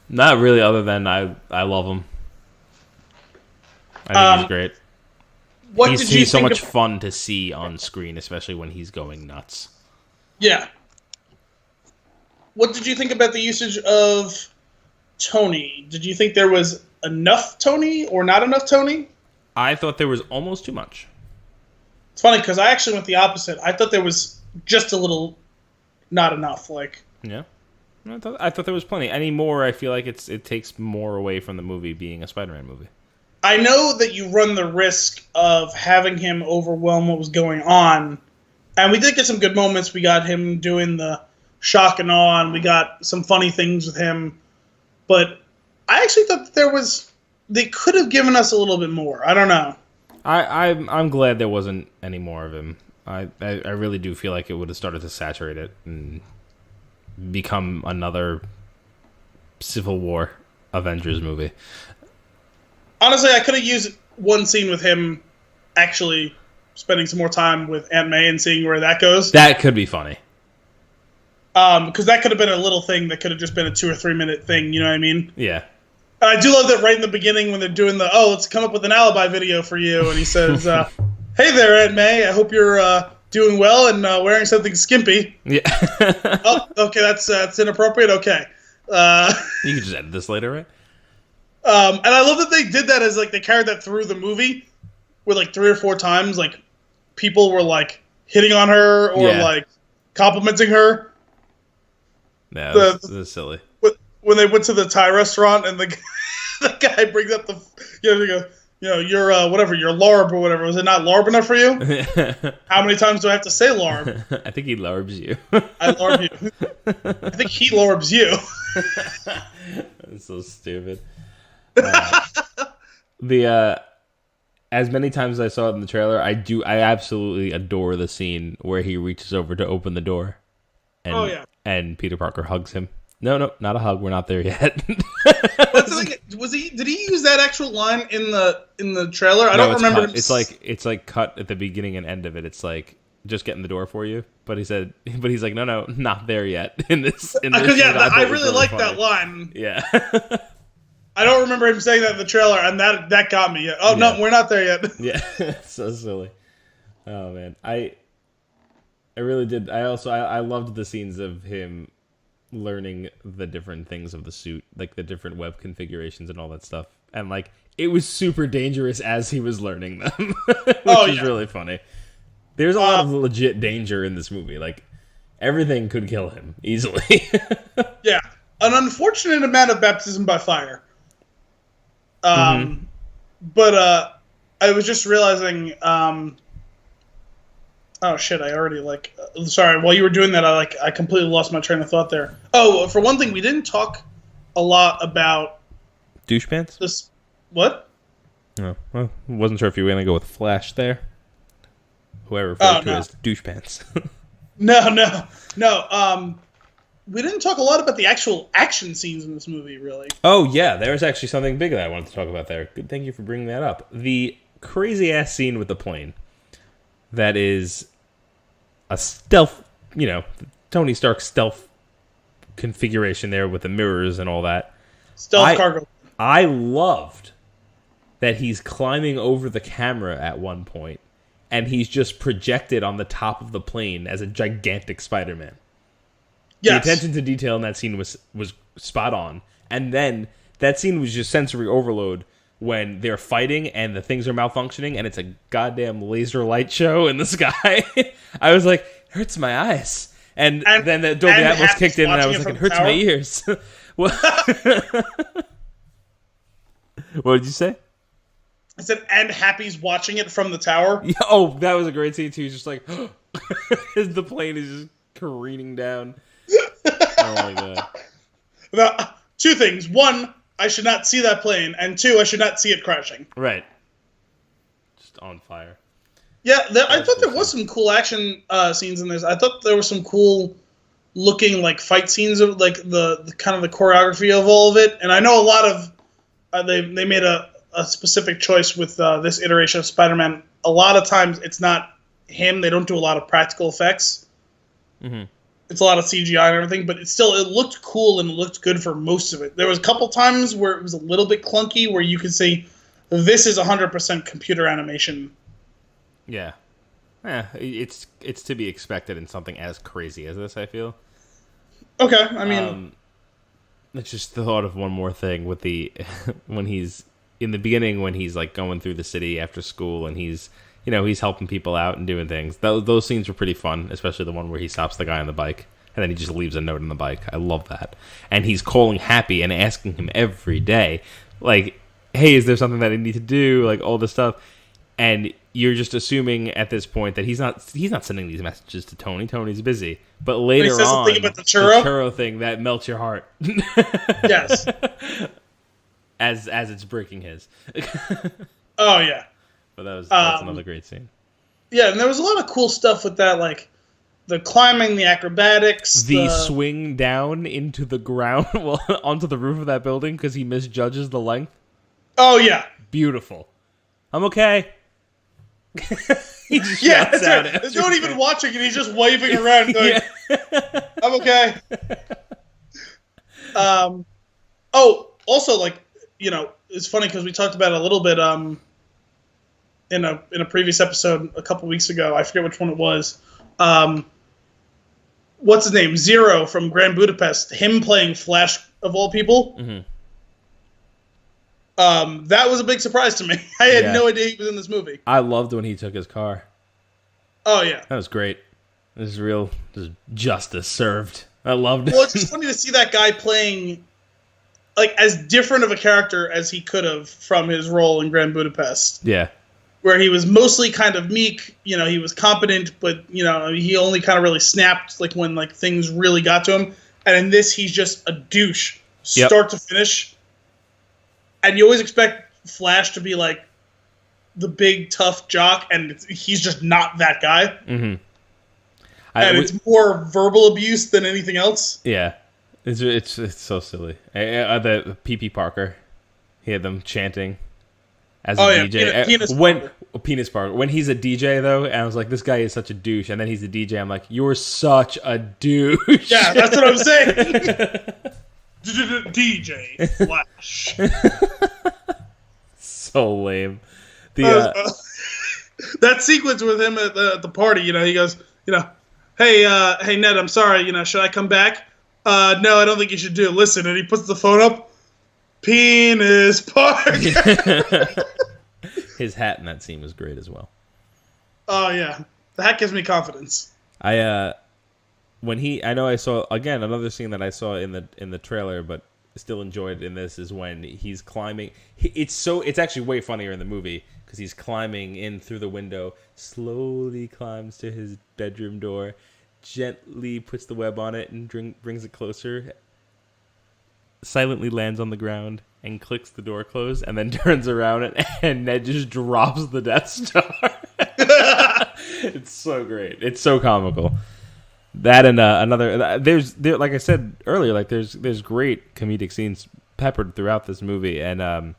S1: not really other than I love him. I think he's great. He's so much fun to see on screen, especially when he's going nuts.
S2: Yeah. What did you think about the usage of Tony? Did you think there was enough Tony or not enough Tony?
S1: I thought there was almost too much.
S2: It's funny because I actually went the opposite. I thought there was just a little not enough.
S1: Yeah. I thought there was plenty. Any more, I feel like it takes more away from the movie being a Spider-Man movie.
S2: I know that you run the risk of having him overwhelm what was going on, and we did get some good moments. We got him doing the shock and awe, and we got some funny things with him. But I actually thought that they could have given us a little bit more. I don't know.
S1: I'm glad there wasn't any more of him. I really do feel like it would have started to saturate it and become another Civil War Avengers movie.
S2: Honestly, I could have used one scene with him actually spending some more time with Aunt May and seeing where that goes.
S1: That could be funny.
S2: Because that could have been a little thing that could have just been a 2 or 3 minute thing, you know what I mean?
S1: Yeah.
S2: And I do love that right in the beginning when they're doing let's come up with an alibi video for you, and he says, hey there, Aunt May, I hope you're doing well and wearing something skimpy.
S1: Yeah.
S2: Oh, okay, that's inappropriate, okay.
S1: You can just edit this later, right?
S2: And I love that they did that as, like, they carried that through the movie, where, like, 3 or 4 times, like, people were, like, hitting on her or, like, complimenting her.
S1: No, this is silly.
S2: When they went to the Thai restaurant and the guy brings up they go, you're whatever, you're larb or whatever. Was it not larb enough for you? How many times do I have to say larb?
S1: I think he larbs you.
S2: I larb you. I think he larbs you.
S1: That's so stupid. As many times as I saw it in the trailer, I absolutely adore the scene where he reaches over to open the door. And, and Peter Parker hugs him. No, not a hug. We're not there yet.
S2: Did he use that actual line in the trailer? I don't remember.
S1: It's like cut at the beginning and end of it. It's like just getting the door for you. But he's like, no, not there yet.
S2: I really like that line.
S1: Yeah.
S2: I don't remember him saying that in the trailer, and that got me. Oh no, we're not there yet.
S1: Yeah, so silly. Oh man, I really did. I loved the scenes of him learning the different things of the suit, like the different web configurations and all that stuff, and like it was super dangerous as he was learning them, which is really funny. There's a lot of legit danger in this movie. Like everything could kill him easily.
S2: Yeah, an unfortunate amount of baptism by fire. But I was just realizing. Oh shit! I already sorry. While you were doing that, I completely lost my train of thought there. Oh, for one thing, we didn't talk a lot about
S1: douche pants.
S2: This what?
S1: No, well, wasn't sure if you were gonna go with Flash there. Whoever referred to as douche pants.
S2: No. We didn't talk a lot about the actual action scenes in this movie, really.
S1: Oh yeah, there's actually something big that I wanted to talk about there. Good, thank you for bringing that up. The crazy ass scene with the plane. That is a stealth, Tony Stark stealth configuration there with the mirrors and all that.
S2: Stealth cargo.
S1: I loved that he's climbing over the camera at one point, and he's just projected on the top of the plane as a gigantic Spider-Man. Yes. The attention to detail in that scene was spot on. And then that scene was just sensory overload when they're fighting and the things are malfunctioning and it's a goddamn laser light show in the sky. I was like, hurts my eyes. And then the Dolby Atmos kicked in and I was like, it hurts my ears. What did you say?
S2: I said, and Happy's watching it from the tower.
S1: Yeah, oh, that was a great scene too. He's just like, the plane is just careening down. Oh my god.
S2: Now, 2 things. 1, I should not see that plane, and 2, I should not see it crashing.
S1: Right. Just on fire.
S2: Yeah, I thought there was some cool action scenes in this. I thought there were some cool looking like fight scenes of like the kind of the choreography of all of it. And I know a lot of they made a specific choice with this iteration of Spider-Man. A lot of times it's not him. They don't do a lot of practical effects. Mm-hmm. It's a lot of CGI and everything, but it looked cool and it looked good for most of it. There was a couple times where it was a little bit clunky, where you could see this is 100% computer animation.
S1: Yeah. It's to be expected in something as crazy as this, I feel.
S2: Okay, I mean...
S1: It's just the thought of one more thing with when he's... In the beginning, when he's like going through the city after school and he's helping people out and doing things. Those scenes were pretty fun, especially the one where he stops the guy on the bike and then he just leaves a note on the bike. I love that. And he's calling Happy and asking him every day, like, hey, is there something that I need to do? Like, all this stuff. And you're just assuming at this point that he's not sending these messages to Tony. Tony's busy. But later on,
S2: something about the churro
S1: thing that melts your heart.
S2: Yes.
S1: As it's breaking his.
S2: Oh yeah.
S1: But that's another great scene.
S2: Yeah, and there was a lot of cool stuff with that, like the climbing, the acrobatics,
S1: the swing down into the ground, onto the roof of that building because he misjudges the length.
S2: Oh yeah.
S1: Beautiful. I'm okay. He just
S2: yeah,
S1: shouts
S2: that's
S1: out
S2: right. There's no one even watching, and he's just waving around going, I'm okay. Also, like, it's funny because we talked about it a little bit in a previous episode a couple weeks ago. I forget which one it was. What's his name? Zero from Grand Budapest. Him playing Flash, of all people.
S1: Mm-hmm.
S2: That was a big surprise to me. I had no idea he was in this movie.
S1: I loved when he took his car.
S2: Oh, yeah.
S1: That was great. This is real justice served. I loved it.
S2: Well, it's just funny to see that guy playing, like, as different of a character as he could have from his role in Grand Budapest.
S1: Yeah.
S2: Where he was mostly kind of meek, he was competent, but, he only kind of really snapped, like, when, like, things really got to him. And in this, he's just a douche, start to finish. And you always expect Flash to be, like, the big, tough jock, and he's just not that guy.
S1: Mm-hmm.
S2: It's more verbal abuse than anything else.
S1: Yeah. It's so silly. The P.P. Parker, he had them chanting as a DJ. Penis Parker. When he's a DJ, though, and I was like, this guy is such a douche, and then he's a DJ, I'm like, you're such a douche.
S2: Yeah, that's what I'm saying. DJ Flash.
S1: So lame.
S2: That sequence with him at the party, he goes, hey Ned, I'm sorry, should I come back? No, I don't think you should do it. Listen, and he puts the phone up. Penis Park.
S1: His hat in that scene was great as well.
S2: Oh yeah, the hat gives me confidence.
S1: I know I saw again another scene that I saw in the trailer, but still enjoyed in this is when he's climbing. It's actually way funnier in the movie because he's climbing in through the window, slowly climbs to his bedroom door, gently puts the web on it and brings it closer, silently lands on the ground and clicks the door closed, and then turns around and Ned just drops the Death Star. It's so great. It's so comical. That and another. There's like I said earlier, like there's great comedic scenes peppered throughout this movie, and I'm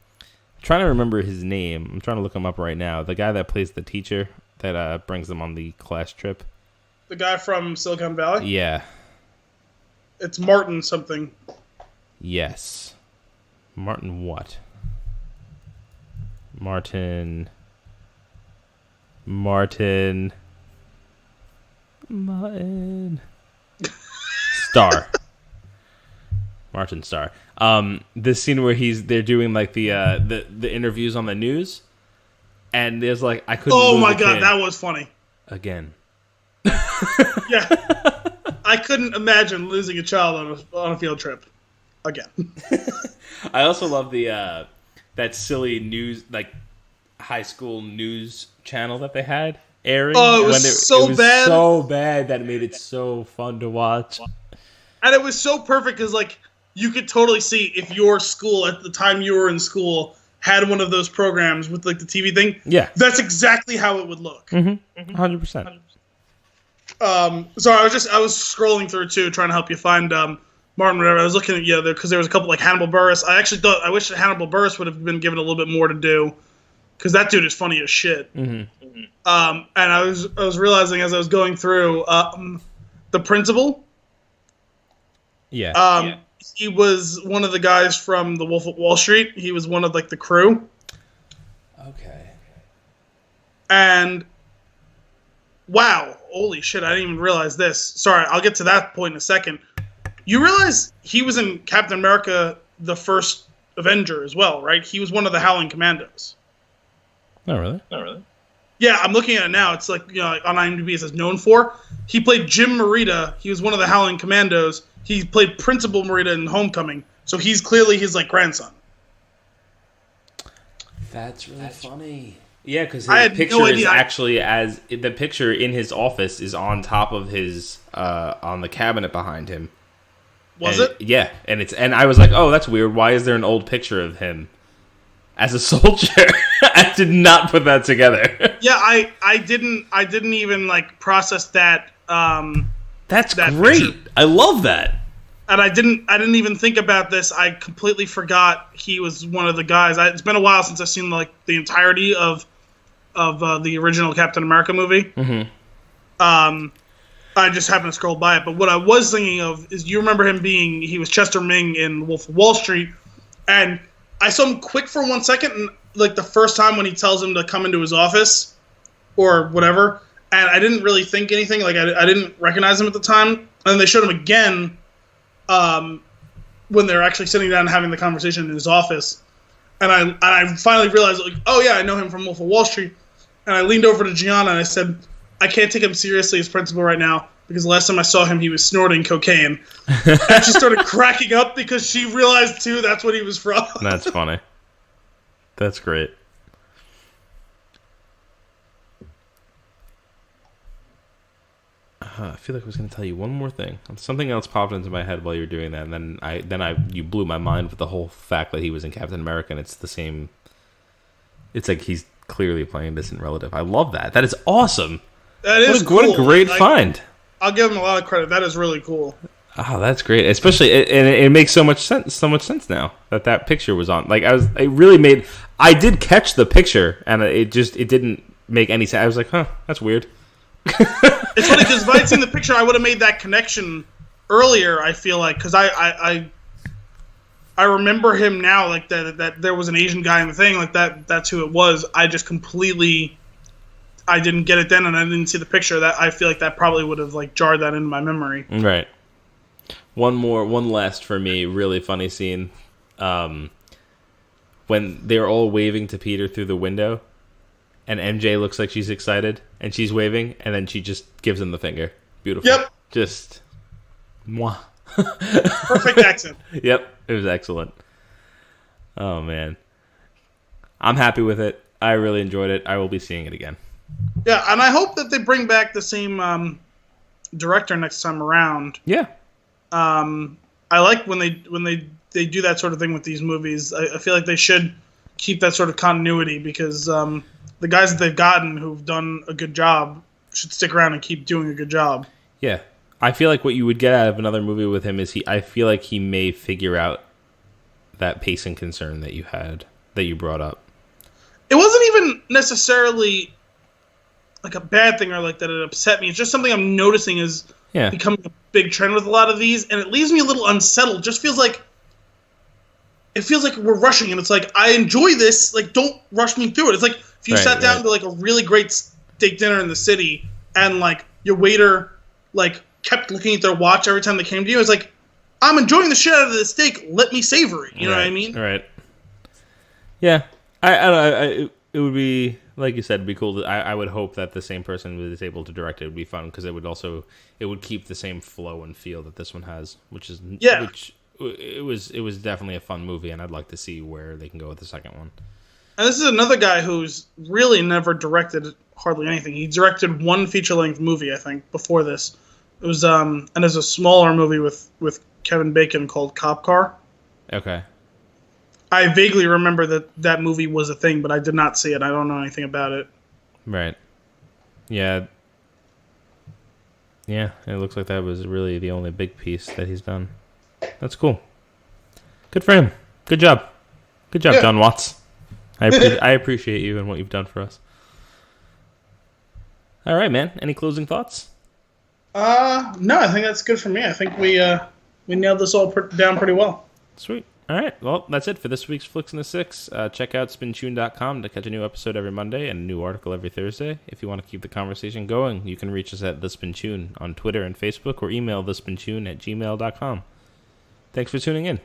S1: trying to remember his name. I'm trying to look him up right now. The guy that plays the teacher that brings them on the class trip.
S2: The guy from Silicon Valley?
S1: Yeah.
S2: It's Martin something.
S1: Yes. Martin what? Martin. Starr. Martin Starr. This scene where they're doing like the interviews on the news, and there's like I couldn't.
S2: Oh my god, that was funny.
S1: Again.
S2: Yeah, I couldn't imagine losing a child on a field trip again.
S1: I also love the that silly news, like high school news channel that they had airing.
S2: Oh, it was so bad.
S1: So bad that it made it so fun to watch.
S2: And it was so perfect because, like, you could totally see if your school at the time you were in school had one of those programs with like the TV thing.
S1: Yeah,
S2: that's exactly how it would look.
S1: 100%.
S2: Sorry, I was scrolling through too, trying to help you find Martin. Whatever. I was looking at because there was a couple like Hannibal Buress. I wish Hannibal Buress would have been given a little bit more to do because that dude is funny as shit. And I was realizing as I was going through the principal.
S1: Yeah.
S2: He was one of the guys from The Wolf of Wall Street. He was one of like the crew.
S1: Okay.
S2: And wow, holy shit! I didn't even realize this. Sorry, I'll get to that point in a second. You realize he was in Captain America: The First Avenger as well, right? He was one of the Howling Commandos.
S1: Not really.
S2: Yeah, I'm looking at it now. It's like on IMDb it says known for. He played Jim Morita. He was one of the Howling Commandos. He played Principal Morita in Homecoming, so he's clearly his like grandson.
S1: That's really funny. Yeah, because
S2: I
S1: his
S2: had
S1: picture
S2: no
S1: is
S2: idea.
S1: actually the picture in his office is on top of his on the cabinet behind him.
S2: Was
S1: And
S2: it?
S1: Yeah, and I was like, oh, that's weird. Why is there an old picture of him as a soldier? I did not put that together.
S2: Yeah, I didn't even like process that.
S1: That's
S2: that
S1: great.
S2: picture.
S1: I love that.
S2: And I didn't even think about this. I completely forgot he was one of the guys. It's been a while since I've seen like the entirety of the original Captain America movie.
S1: Mm-hmm.
S2: I just happened to scroll by it. But what I was thinking of is, you remember him he was Chester Ming in Wolf of Wall Street, and I saw him quick for 1 second, and like the first time when he tells him to come into his office or whatever, and I didn't really think anything. Like I didn't recognize him at the time, and then they showed him again. When they're actually sitting down and having the conversation in his office, and I finally realized, like, oh yeah, I know him from Wolf of Wall Street, and I leaned over to Gianna and I said, I can't take him seriously as principal right now because the last time I saw him, he was snorting cocaine, and she started cracking up because she realized too that's what he was from.
S1: That's funny. That's great. I feel like I was going to tell you one more thing. Something else popped into my head while you were doing that, and then you blew my mind with the whole fact that he was in Captain America, and it's the same. It's like he's clearly playing a distant relative. I love that. That is awesome.
S2: That is cool.
S1: What a great find.
S2: I'll give him a lot of credit. That is really cool.
S1: Oh, that's great. Especially, and it makes so much sense now that picture was on. Like I did catch the picture, and it didn't make any sense. I was like, huh, that's weird.
S2: It's funny because if I had seen the picture, I would have made that connection earlier. I feel like because I remember him now, like that there was an Asian guy in the thing, like that. That's who it was. I just completely, I didn't get it then, and I didn't see the picture. That I feel like that probably would have like jarred that into my memory.
S1: Right. One last for me. Really funny scene. When they're all waving to Peter through the window. And MJ looks like she's excited, and she's waving, and then she just gives him the finger. Beautiful.
S2: Yep.
S1: Just, mwah.
S2: Perfect accent.
S1: Yep, it was excellent. Oh, man. I'm happy with it. I really enjoyed it. I will be seeing it again.
S2: Yeah, and I hope that they bring back the same director next time around.
S1: Yeah.
S2: I like when they do that sort of thing with these movies. I feel like they should keep that sort of continuity because the guys that they've gotten who've done a good job should stick around and keep doing a good job. Yeah.
S1: I feel like what you would get out of another movie with him is I feel like he may figure out that pacing concern that you brought up.
S2: It wasn't even necessarily like a bad thing or like that it upset me. It's just something I'm noticing is becoming a big trend with a lot of these, and it leaves me a little unsettled. Just feels like we're rushing, and it's like, I enjoy this, like, don't rush me through it. It's like if you sat down to like a really great steak dinner in the city and like your waiter like kept looking at their watch every time they came to you. It's like, I'm enjoying the shit out of this steak, let me savor it. You know what I mean?
S1: Right. Yeah. I it would be, like you said, it'd be cool. I would hope that the same person who is able to direct it would be fun, because it would keep the same flow and feel that this one has, which it was definitely a fun movie, and I'd like to see where they can go with the second one.
S2: And this is another guy who's really never directed hardly anything. He directed one feature-length movie, I think, before this. It was and there's a smaller movie with Kevin Bacon called Cop Car.
S1: Okay.
S2: I vaguely remember that movie was a thing, but I did not see it. I don't know anything about it.
S1: Right. Yeah. Yeah, it looks like that was really the only big piece that he's done. That's cool. Good for him. Good job. Good job, John Watts. I appreciate you and what you've done for us. All right, man. Any closing thoughts?
S2: No, I think that's good for me. I think we nailed this all down pretty well.
S1: Sweet. All right. Well, that's it for this week's Flix in the Six. Check out Spinchoon.com to catch a new episode every Monday and a new article every Thursday. If you want to keep the conversation going, you can reach us at The Spinchoon on Twitter and Facebook, or email thespinchoon@gmail.com. Thanks for tuning in.